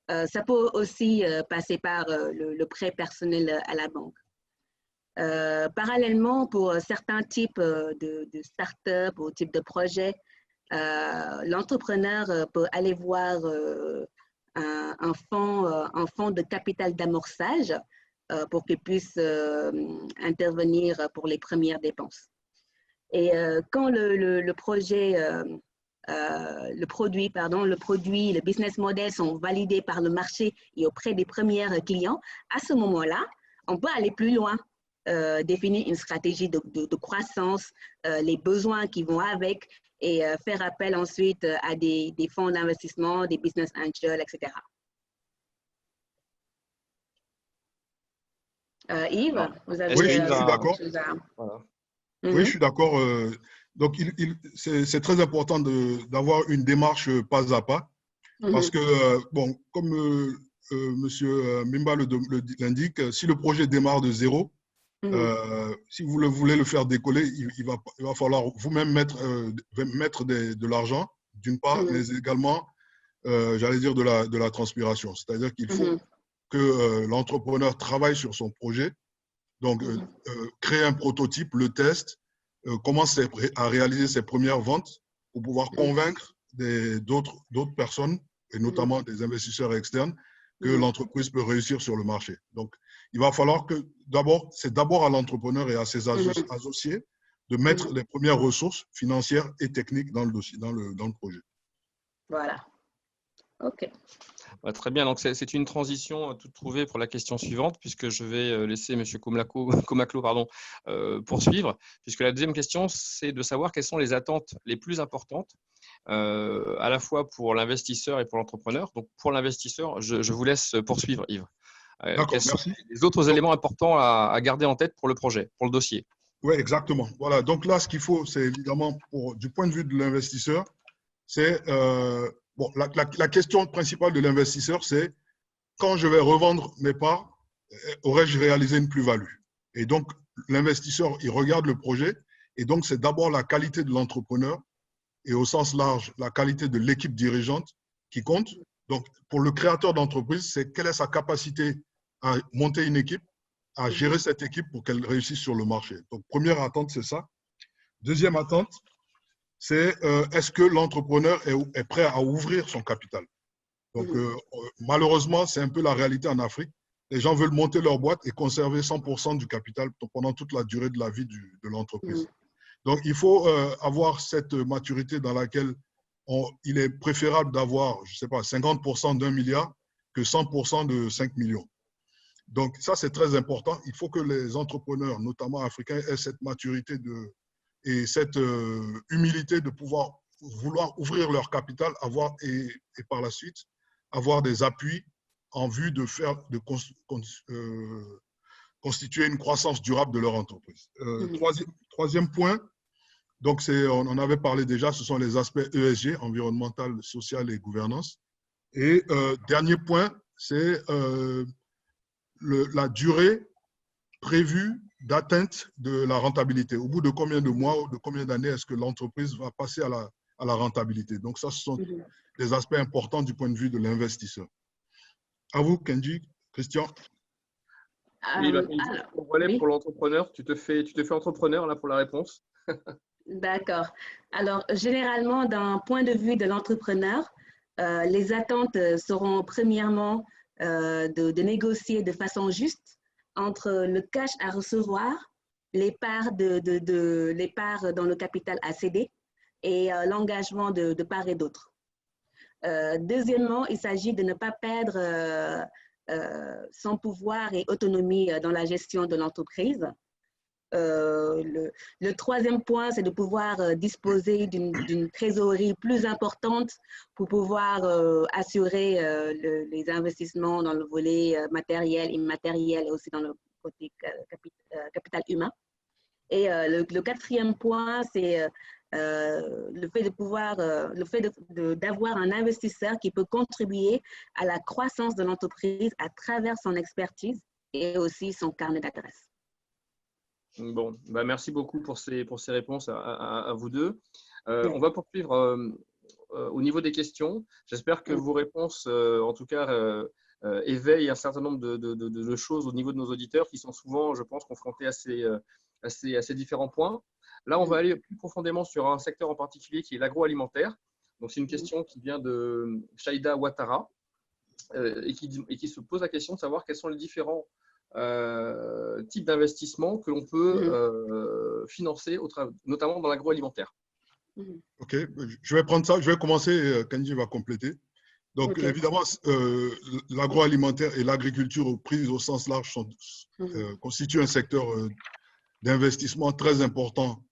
Ça peut aussi passer par le prêt personnel à la banque. Parallèlement, pour certains types de start-up ou types de projets, l'entrepreneur peut aller voir un fonds de capital d'amorçage pour qu'il puisse intervenir pour les premières dépenses. Et quand le produit, le business model sont validés par le marché et auprès des premiers clients, à ce moment-là, on peut aller plus loin, définir une stratégie de croissance, les besoins qui vont avec, et faire appel ensuite à des fonds d'investissement, des business angels, etc. Yves, vous avez oui, je suis d'accord. Voilà. Oui, je suis d'accord. Donc, c'est très important d'avoir une démarche pas à pas parce que, bon, comme Monsieur Mbimba l'indique, si le projet démarre de zéro, si vous voulez le faire décoller, il va falloir vous-même mettre de l'argent, d'une part, mais également, j'allais dire, de la transpiration. C'est-à-dire qu'il faut que l'entrepreneur travaille sur son projet, donc créer un prototype, le test, commence à réaliser ses premières ventes pour pouvoir convaincre d'autres personnes, et notamment des investisseurs externes, que l'entreprise peut réussir sur le marché. Donc, il va falloir que c'est d'abord à l'entrepreneur et à ses associés de mettre les premières ressources financières et techniques dans le dossier, dans le projet. Voilà. OK. Très bien, donc c'est une transition toute trouvée pour la question suivante, puisque je vais laisser M. Comaclo poursuivre, puisque la deuxième question, c'est de savoir quelles sont les attentes les plus importantes, à la fois pour l'investisseur et pour l'entrepreneur. Donc pour l'investisseur, je vous laisse poursuivre, Yves. Quels sont les autres éléments importants à garder en tête pour le projet, pour le dossier? Oui, exactement. Voilà, donc là, ce qu'il faut, c'est évidemment, du point de vue de l'investisseur, c'est… Bon, la question principale de l'investisseur, c'est quand je vais revendre mes parts, aurais-je réalisé une plus-value? Et donc, l'investisseur, il regarde le projet, et donc c'est d'abord la qualité de l'entrepreneur, et au sens large, la qualité de l'équipe dirigeante qui compte. Donc, pour le créateur d'entreprise, c'est quelle est sa capacité à monter une équipe, à gérer cette équipe pour qu'elle réussisse sur le marché. Donc, première attente, c'est ça. Deuxième attente, c'est est-ce que l'entrepreneur est prêt à ouvrir son capital? Donc, malheureusement, c'est un peu la réalité en Afrique. Les gens veulent monter leur boîte et conserver 100% du capital pendant toute la durée de la vie de l'entreprise. Donc, il faut avoir cette maturité dans laquelle il est préférable d'avoir, je ne sais pas, 50% d'1 milliard que 100% de 5 millions. Donc, ça, c'est très important. Il faut que les entrepreneurs, notamment africains, aient cette maturité et cette humilité de vouloir ouvrir leur capital et par la suite avoir des appuis en vue de constituer une croissance durable de leur entreprise. Troisième point, donc on en avait parlé déjà, ce sont les aspects ESG, environnemental, social et gouvernance. Et dernier point, c'est la durée prévue d'atteinte de la rentabilité. Au bout de combien de mois ou de combien d'années est-ce que l'entreprise va passer à la rentabilité? Donc ça, ce sont des aspects importants du point de vue de l'investisseur. À vous, Kenji, Christian. Oui, pour l'entrepreneur, tu te fais entrepreneur là pour la réponse. D'accord. Alors, généralement, d'un point de vue de l'entrepreneur, les attentes seront premièrement de négocier de façon juste entre le cash à recevoir, les parts dans le capital à céder et l'engagement de part et d'autre. Deuxièmement, il s'agit de ne pas perdre son pouvoir et autonomie dans la gestion de l'entreprise. Le troisième point, c'est de pouvoir disposer d'une trésorerie plus importante pour pouvoir assurer les investissements dans le volet matériel, immatériel et aussi dans le côté capital humain. Et le quatrième point, c'est le fait de pouvoir, d'avoir un investisseur qui peut contribuer à la croissance de l'entreprise à travers son expertise et aussi son carnet d'adresses. Bon, merci beaucoup pour ces réponses à vous deux. On va poursuivre au niveau des questions. J'espère que vos réponses, en tout cas, éveillent un certain nombre de choses au niveau de nos auditeurs qui sont souvent, je pense, confrontés à ces différents points. Là, on va aller plus profondément sur un secteur en particulier qui est l'agroalimentaire. Donc, c'est une question qui vient de Shaida Ouattara et qui se pose la question de savoir quels sont les différents types d'investissements que l'on peut financer, notamment dans l'agroalimentaire. Ok, je vais prendre ça, je vais commencer, Kenji va compléter. Donc, évidemment, l'agroalimentaire et l'agriculture prise au sens large constituent un secteur d'investissement très important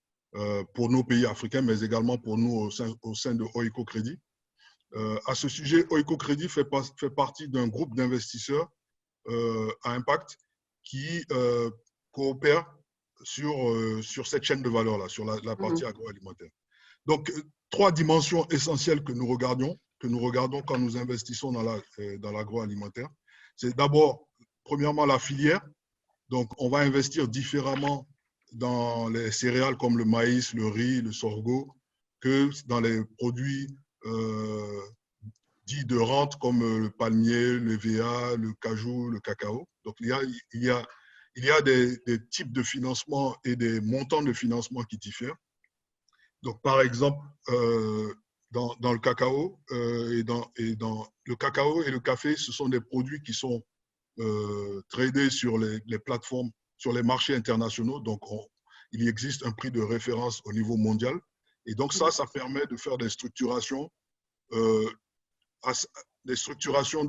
pour nos pays africains, mais également pour nous au sein de Oiko Crédit. À ce sujet, Oiko Crédit fait partie d'un groupe d'investisseurs à impact qui coopère sur cette chaîne de valeur-là, sur la partie agroalimentaire. Donc, trois dimensions essentielles que nous regardons quand nous investissons dans l'agroalimentaire. C'est d'abord, premièrement, la filière. Donc, on va investir différemment dans les céréales comme le maïs, le riz, le sorgho, que dans les produits dits de rente comme le palmier, le l'EVA, le cajou, le cacao. Donc, il y a des types de financement et des montants de financement qui diffèrent. Donc, par exemple, dans le cacao le cacao et le café, ce sont des produits qui sont tradés sur les plateformes, sur les marchés internationaux. Donc, il existe un prix de référence au niveau mondial. Et donc, ça permet de faire des structurations de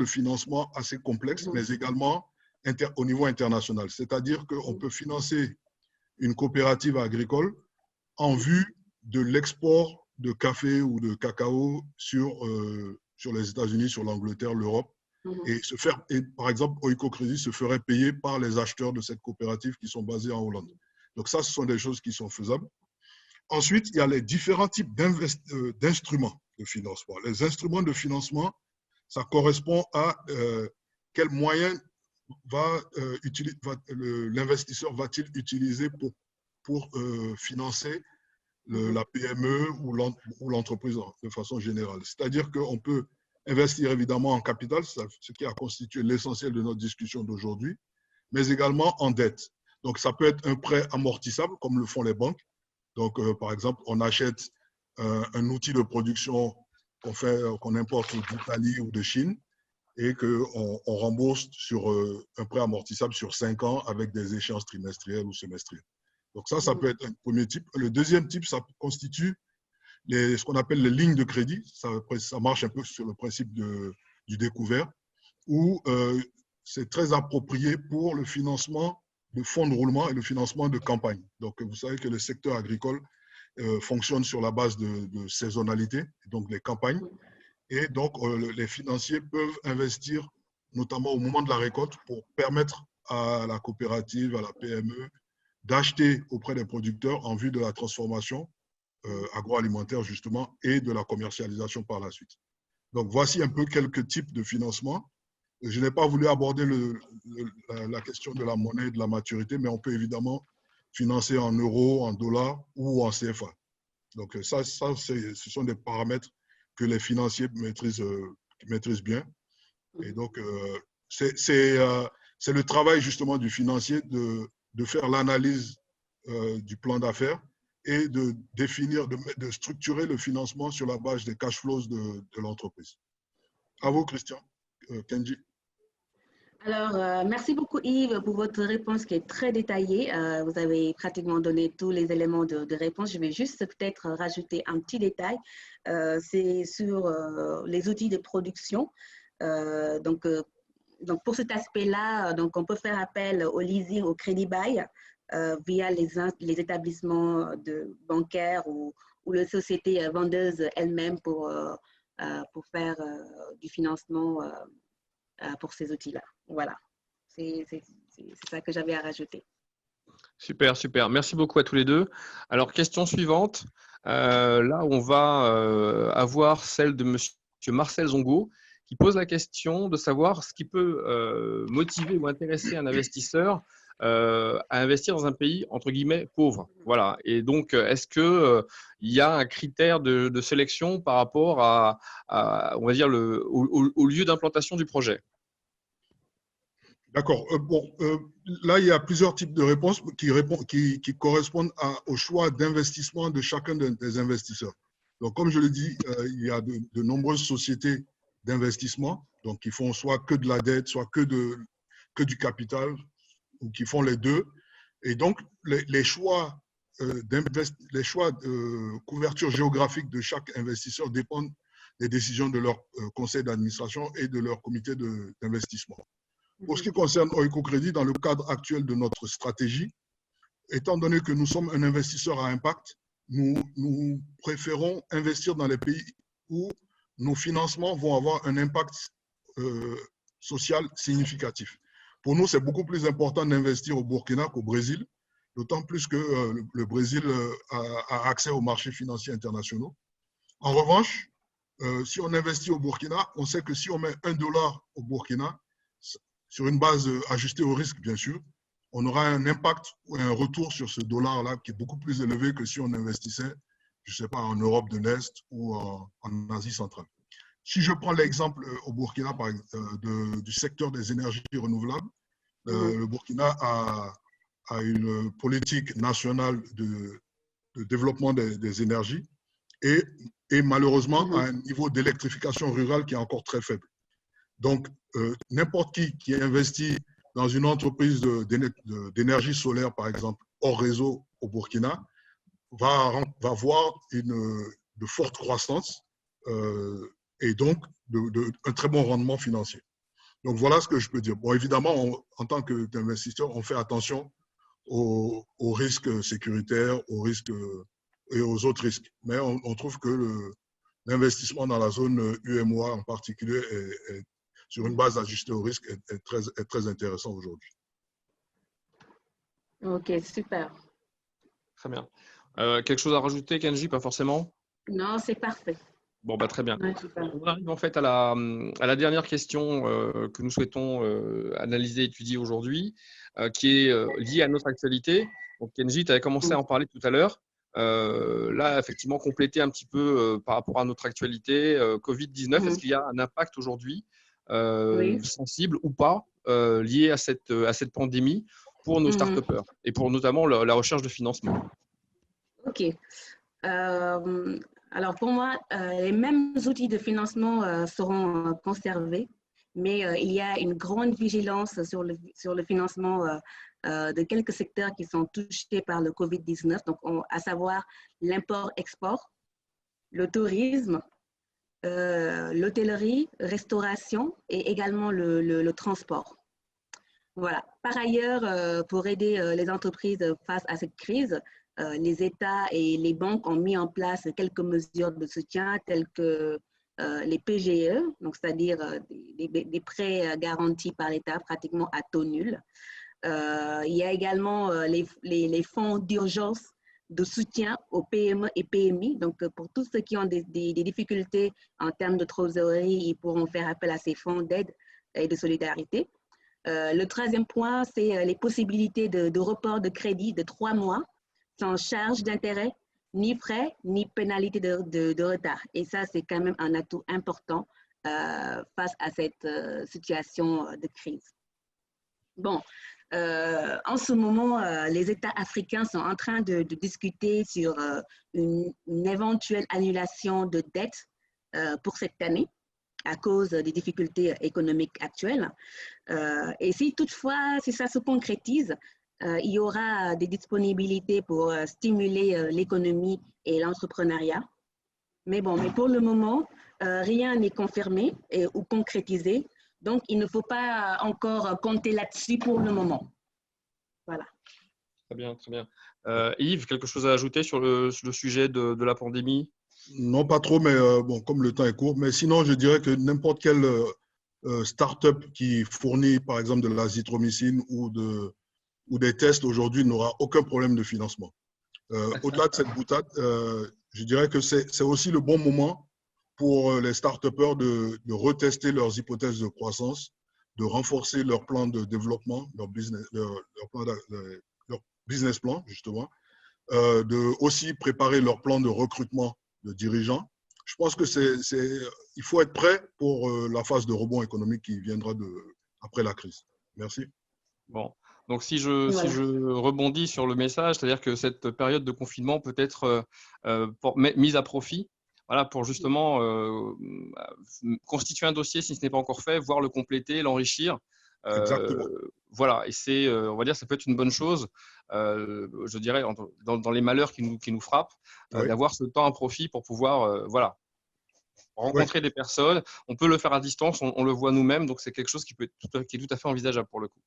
financement assez complexes, mais également au niveau international. C'est-à-dire qu'on peut financer une coopérative agricole en vue de l'export de café ou de cacao sur les États-Unis, sur l'Angleterre, l'Europe. Et par exemple, Oiko Crédit se ferait payer par les acheteurs de cette coopérative qui sont basés en Hollande. Donc ça, ce sont des choses qui sont faisables. Ensuite, il y a les différents types d'instruments de financement. Les instruments de financement, ça correspond à quels moyens l'investisseur va-t-il utiliser pour financer la PME ou l'entreprise de façon générale. C'est-à-dire qu'on peut investir évidemment en capital, ce qui a constitué l'essentiel de notre discussion d'aujourd'hui, mais également en dette. Donc, ça peut être un prêt amortissable, comme le font les banques. Donc, par exemple, on achète un outil de production qu'on importe d'Italie ou de Chine et qu'on rembourse sur un prêt amortissable sur 5 ans avec des échéances trimestrielles ou semestrielles. Donc ça peut être un premier type. Le deuxième type, ça constitue ce qu'on appelle les lignes de crédit. Ça marche un peu sur le principe du découvert, où c'est très approprié pour le financement de fonds de roulement et le financement de campagnes. Donc, vous savez que le secteur agricole fonctionne sur la base de saisonnalité, donc les campagnes. Et donc, les financiers peuvent investir, notamment au moment de la récolte, pour permettre à la coopérative, à la PME, d'acheter auprès des producteurs en vue de la transformation agroalimentaire, justement, et de la commercialisation par la suite. Donc, voici un peu quelques types de financement. Je n'ai pas voulu aborder la question de la monnaie et de la maturité, mais on peut évidemment financer en euros, en dollars ou en CFA. Donc, ce sont des paramètres que les financiers maîtrisent bien. Et donc, c'est le travail justement du financier de faire l'analyse du plan d'affaires et de définir, de structurer le financement sur la base des cash flows de l'entreprise. À vous, Christian. Kenji. Alors, merci beaucoup Yves pour votre réponse qui est très détaillée. Vous avez pratiquement donné tous les éléments de réponse. Je vais juste peut-être rajouter un petit détail. C'est sur les outils de production. Donc, pour cet aspect-là, on peut faire appel au leasing, au crédit bail via les établissements bancaires ou les sociétés vendeuses elles-mêmes pour faire du financement pour ces outils-là. Voilà, c'est ça que j'avais à rajouter. Super, super. Merci beaucoup à tous les deux. Alors, question suivante. Là, on va avoir celle de monsieur Marcel Zongo qui pose la question de savoir ce qui peut motiver ou intéresser un investisseur à investir dans un pays, entre guillemets, pauvre. Voilà. Et donc, est-ce qu'il y a un critère de sélection par rapport à on va dire, au lieu d'implantation du projet? D'accord. Là, il y a plusieurs types de réponses qui correspondent au choix d'investissement de chacun des investisseurs. Donc, comme je le dis, il y a de nombreuses sociétés d'investissement, donc qui font soit que de la dette, soit que du capital, ou qui font les deux. Et donc, les choix de couverture géographique de chaque investisseur dépendent des décisions de leur conseil d'administration et de leur comité d'investissement. Pour ce qui concerne Oikocredit, dans le cadre actuel de notre stratégie, étant donné que nous sommes un investisseur à impact, nous préférons investir dans les pays où nos financements vont avoir un impact social significatif. Pour nous, c'est beaucoup plus important d'investir au Burkina qu'au Brésil, d'autant plus que le Brésil a accès aux marchés financiers internationaux. En revanche, si on investit au Burkina, on sait que si on met $1 au Burkina, sur une base ajustée au risque, bien sûr, on aura un impact ou un retour sur ce dollar-là qui est beaucoup plus élevé que si on investissait, je ne sais pas, en Europe de l'Est ou en Asie centrale. Si je prends l'exemple au Burkina du secteur des énergies renouvelables, le Burkina a une politique nationale de développement des énergies et malheureusement a un niveau d'électrification rurale qui est encore très faible. Donc, n'importe qui investit dans une entreprise d'énergie solaire, par exemple, hors réseau au Burkina, va voir de forte croissance et donc un très bon rendement financier. Donc, voilà ce que je peux dire. Bon, évidemment, en tant qu'investisseur, on fait attention aux risques sécuritaires, aux risques et aux autres risques. Mais on trouve que l'investissement dans la zone UMOA en particulier est sur une base ajustée au risque est très intéressant aujourd'hui. Ok, super. Très bien. Quelque chose à rajouter, Kenji? Pas forcément? Non, c'est parfait. Bon, bah, très bien. Ouais, on arrive en fait à la dernière question que nous souhaitons analyser et étudier aujourd'hui, qui est liée à notre actualité. Donc, Kenji, tu avais commencé à en parler tout à l'heure. Là, effectivement, compléter un petit peu par rapport à notre actualité, Covid-19, est-ce qu'il y a un impact aujourd'hui sensible ou pas lié à cette pandémie pour nos start-upers et pour notamment la recherche de financement? Ok. Alors pour moi, les mêmes outils de financement seront conservés, mais il y a une grande vigilance sur le financement de quelques secteurs qui sont touchés par le Covid-19, donc à savoir l'import-export, le tourisme, l'hôtellerie, restauration et également le transport. Voilà. Par ailleurs, pour aider les entreprises face à cette crise, les États et les banques ont mis en place quelques mesures de soutien telles que les PGE, donc c'est-à-dire des prêts garantis par l'État pratiquement à taux nul. Il y a également les fonds d'urgence de soutien aux PME et PMI. Donc, pour tous ceux qui ont des difficultés en termes de trésorerie, ils pourront faire appel à ces fonds d'aide et de solidarité. Le troisième point, c'est les possibilités de report de crédit de 3 mois sans charge d'intérêt, ni frais, ni pénalité de retard. Et ça, c'est quand même un atout important face à cette situation de crise. Bon, en ce moment, les États africains sont en train de discuter sur une éventuelle annulation de dette pour cette année à cause des difficultés économiques actuelles. Et si toutefois, si ça se concrétise, il y aura des disponibilités pour stimuler l'économie et l'entrepreneuriat. Mais bon, mais pour le moment, rien n'est confirmé ou concrétisé. Donc, il ne faut pas encore compter là-dessus pour le moment. Voilà. Très bien, très bien. Yves, quelque chose à ajouter sur le sujet de la pandémie? Non, pas trop, mais bon, comme le temps est court. Mais sinon, je dirais que n'importe quelle start-up qui fournit, par exemple, de l'azithromycine ou des tests aujourd'hui n'aura aucun problème de financement. Au-delà de cette boutade, je dirais que c'est aussi le bon moment pour les start-upers de retester leurs hypothèses de croissance, de renforcer leur plan de développement, leur business plan, justement, de aussi préparer leur plan de recrutement de dirigeants. Je pense que il faut être prêt pour la phase de rebond économique qui viendra après la crise. Merci. Bon, donc si je rebondis sur le message, c'est-à-dire que cette période de confinement peut être mise à profit, voilà, pour justement constituer un dossier si ce n'est pas encore fait, voire le compléter, l'enrichir. Exactement. Voilà, et c'est, on va dire, ça peut être une bonne chose, je dirais, dans les malheurs qui nous frappent, Oui. d'avoir ce temps à profit pour pouvoir, voilà, rencontrer des personnes. On peut le faire à distance, on le voit nous-mêmes, donc c'est quelque chose qui est tout à fait envisageable pour le coup.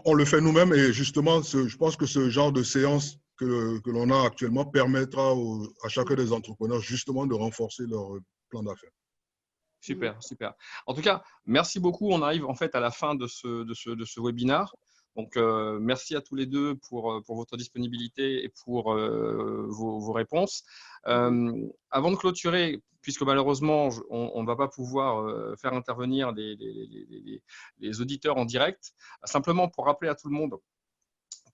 On le fait nous-mêmes et justement, je pense que ce genre de séance que l'on a actuellement permettra à chacun des entrepreneurs justement de renforcer leur plan d'affaires. Super, super. En tout cas, merci beaucoup. On arrive en fait à la fin de ce webinaire. Donc, merci à tous les deux pour votre disponibilité et pour vos réponses. Avant de clôturer, puisque malheureusement, on ne va pas pouvoir faire intervenir les auditeurs en direct, simplement pour rappeler à tout le monde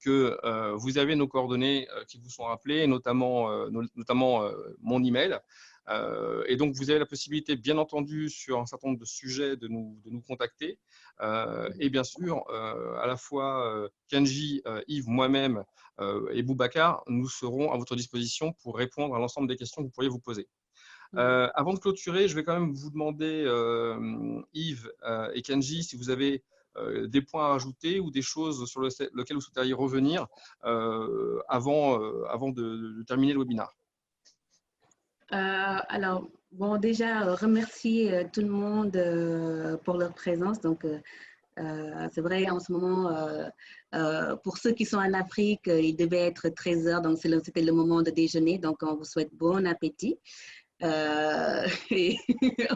que vous avez nos coordonnées qui vous sont rappelées, notamment mon email. Et donc, vous avez la possibilité, bien entendu, sur un certain nombre de sujets, de nous contacter. Et bien sûr, à la fois Kenji, Yves, moi-même et Boubacar, nous serons à votre disposition pour répondre à l'ensemble des questions que vous pourriez vous poser. Avant de clôturer, je vais quand même vous demander, Yves et Kenji, si vous avez des points à rajouter ou des choses sur lesquelles vous souhaiteriez revenir avant de terminer le webinaire. Alors, bon, déjà, remercier tout le monde pour leur présence. Donc, c'est vrai, en ce moment, pour ceux qui sont en Afrique, il devait être 13 h, donc c'était le moment de déjeuner. Donc, on vous souhaite bon appétit. Et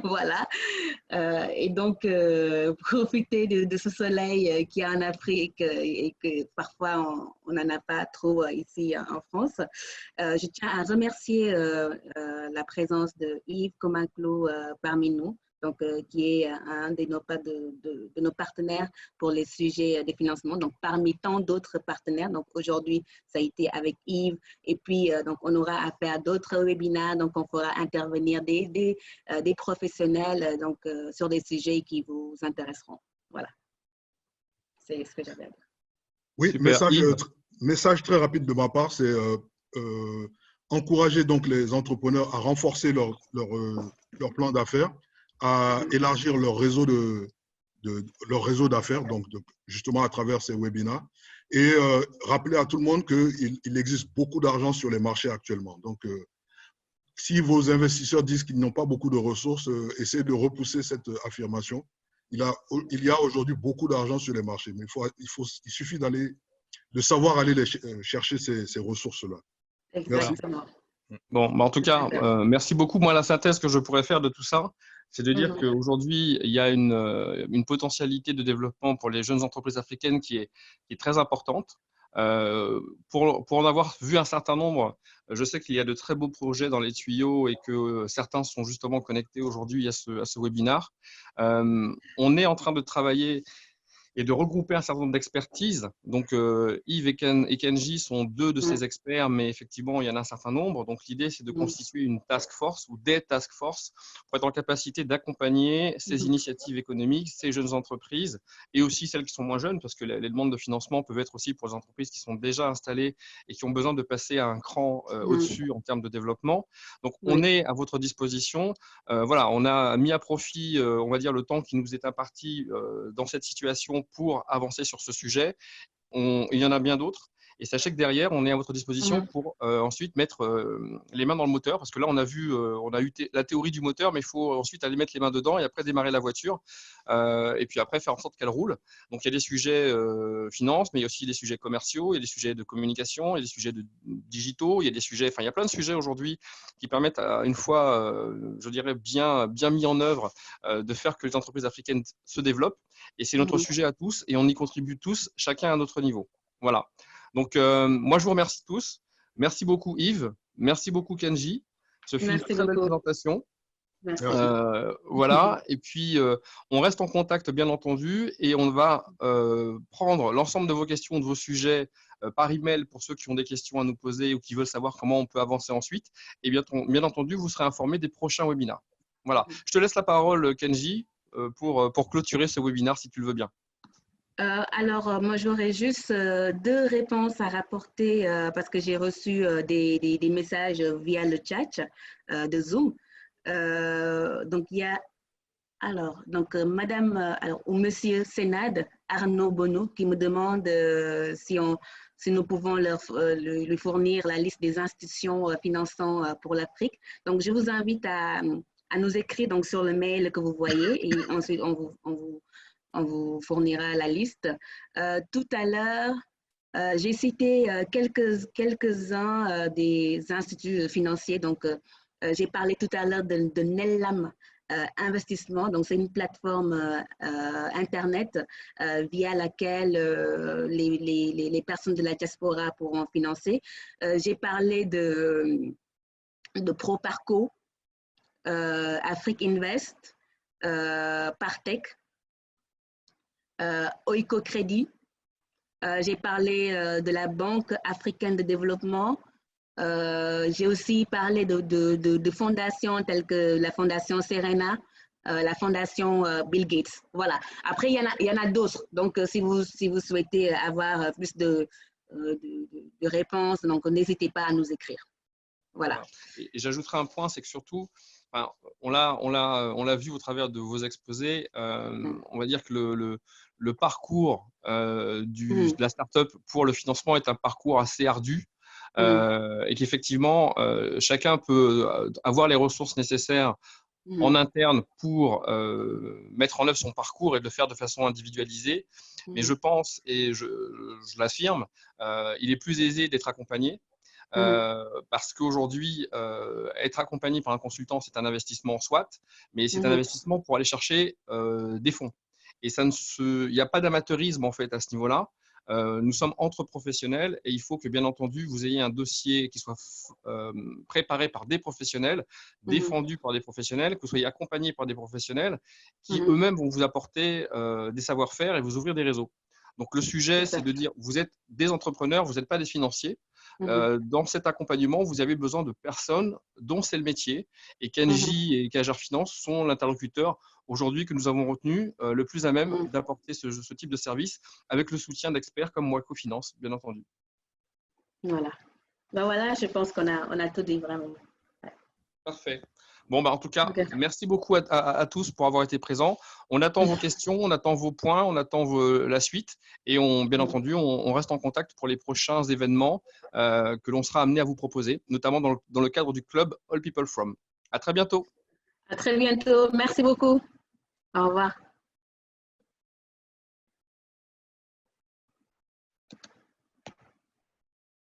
voilà. Et donc, profiter de ce soleil qu'il y a en Afrique et que parfois on n'en a pas trop ici en France. Je tiens à remercier la présence de Yves Komaklo parmi nous, donc, qui est un de nos partenaires pour les sujets de financement, donc parmi tant d'autres partenaires. Donc aujourd'hui, ça a été avec Yves, et puis donc on aura affaire à d'autres webinaires, donc on fera intervenir des professionnels donc, sur des sujets qui vous intéresseront. Voilà, c'est ce que j'avais à dire. Oui, message très rapide de ma part, c'est encourager donc les entrepreneurs à renforcer leur plan d'affaires, à élargir leur réseau d'affaires, donc justement à travers ces webinaires, et rappeler à tout le monde qu'il existe beaucoup d'argent sur les marchés actuellement. Donc, si vos investisseurs disent qu'ils n'ont pas beaucoup de ressources, essayez de repousser cette affirmation. Il y a aujourd'hui beaucoup d'argent sur les marchés, mais il suffit de savoir aller chercher ces ressources-là. Exactement. Bon, en tout cas, merci beaucoup. Moi, la synthèse que je pourrais faire de tout ça, C'est de dire qu'aujourd'hui, il y a une potentialité de développement pour les jeunes entreprises africaines qui est très importante. Pour en avoir vu un certain nombre, je sais qu'il y a de très beaux projets dans les tuyaux et que certains sont justement connectés aujourd'hui à ce webinaire. On est en train de travailler et de regrouper un certain nombre d'expertises. Donc, Yves et Kenji sont deux de ces experts, mais effectivement, il y en a un certain nombre. Donc, l'idée, c'est de constituer une task force ou des task force pour être en capacité d'accompagner ces initiatives économiques, ces jeunes entreprises et aussi celles qui sont moins jeunes, parce que les demandes de financement peuvent être aussi pour les entreprises qui sont déjà installées et qui ont besoin de passer à un cran au-dessus en termes de développement. Donc, on est à votre disposition. Voilà, on a mis à profit, on va dire, le temps qui nous est imparti dans cette situation pour avancer sur ce sujet. Il y en a bien d'autres. Et sachez que derrière, on est à votre disposition pour ensuite mettre les mains dans le moteur. Parce que là, on a eu la théorie du moteur, mais il faut ensuite aller mettre les mains dedans et après démarrer la voiture. Et puis après, faire en sorte qu'elle roule. Donc, il y a des sujets finances, mais il y a aussi des sujets commerciaux, il y a des sujets de communication, il y a des sujets digitaux, il y a des sujets, enfin, il y a plein de sujets aujourd'hui qui permettent, une fois, je dirais, bien mis en œuvre, de faire que les entreprises africaines se développent. Et c'est notre sujet à tous et on y contribue tous, chacun à notre niveau. Voilà. Donc, moi, je vous remercie tous. Merci beaucoup, Yves. Merci beaucoup, Kenji. Ce fut une très belle présentation. Merci. Voilà. Et puis, on reste en contact, bien entendu, et on va prendre l'ensemble de vos questions, de vos sujets par email pour ceux qui ont des questions à nous poser ou qui veulent savoir comment on peut avancer ensuite. Et bien entendu, vous serez informés des prochains webinaires. Voilà. Je te laisse la parole, Kenji, pour clôturer ce webinaire, si tu le veux bien. Alors, moi, j'aurais juste deux réponses à rapporter parce que j'ai reçu des messages via le chat de Zoom. Donc, il y a Madame ou Monsieur Sénad Arnaud Bonneau qui me demande si nous pouvons lui fournir la liste des institutions finançant pour l'Afrique. Donc, je vous invite à nous écrire donc, sur le mail que vous voyez et ensuite on vous fournira la liste. Tout à l'heure, j'ai cité quelques-uns des instituts financiers. Donc, j'ai parlé tout à l'heure de Nellam Investissement. Donc, c'est une plateforme Internet via laquelle les personnes de la diaspora pourront financer. J'ai parlé de ProParco, Afrique Invest, Partech, Oiko Crédit. J'ai parlé de la Banque africaine de développement. J'ai aussi parlé de fondations telles que la Fondation Serena, la Fondation Bill Gates. Voilà. Après, il y en a d'autres. Donc, si vous souhaitez avoir plus de réponses, donc n'hésitez pas à nous écrire. Voilà. Et j'ajouterai un point, c'est que surtout, enfin, on l'a vu au travers de vos exposés, on va dire que le parcours de la start-up pour le financement est un parcours assez ardu et qu'effectivement, chacun peut avoir les ressources nécessaires en interne pour mettre en œuvre son parcours et de le faire de façon individualisée. Mais je pense, et je l'affirme, il est plus aisé d'être accompagné. Parce qu'aujourd'hui, être accompagné par un consultant, c'est un investissement soit, mais c'est un investissement pour aller chercher des fonds. Et il n'y a pas d'amateurisme en fait à ce niveau-là. Nous sommes entre professionnels et il faut que, bien entendu, vous ayez un dossier qui soit préparé par des professionnels, défendu par des professionnels, que vous soyez accompagné par des professionnels qui eux-mêmes vont vous apporter des savoir-faire et vous ouvrir des réseaux. Donc, le sujet, c'est de dire, vous êtes des entrepreneurs, vous n'êtes pas des financiers. Dans cet accompagnement, vous avez besoin de personnes dont c'est le métier. Et Kenji et Kajar Finance sont l'interlocuteur aujourd'hui que nous avons retenu le plus à même d'apporter ce type de service avec le soutien d'experts comme Moaco Finance, bien entendu. Voilà. Ben voilà, je pense qu'on a tout dit vraiment. Ouais. Parfait. Bon, en tout cas, merci beaucoup à tous pour avoir été présents. On attend vos questions, on attend vos points, on attend la suite. Et bien entendu, on reste en contact pour les prochains événements que l'on sera amené à vous proposer, notamment dans le cadre du club All People From. À très bientôt. À très bientôt. Merci beaucoup. Au revoir.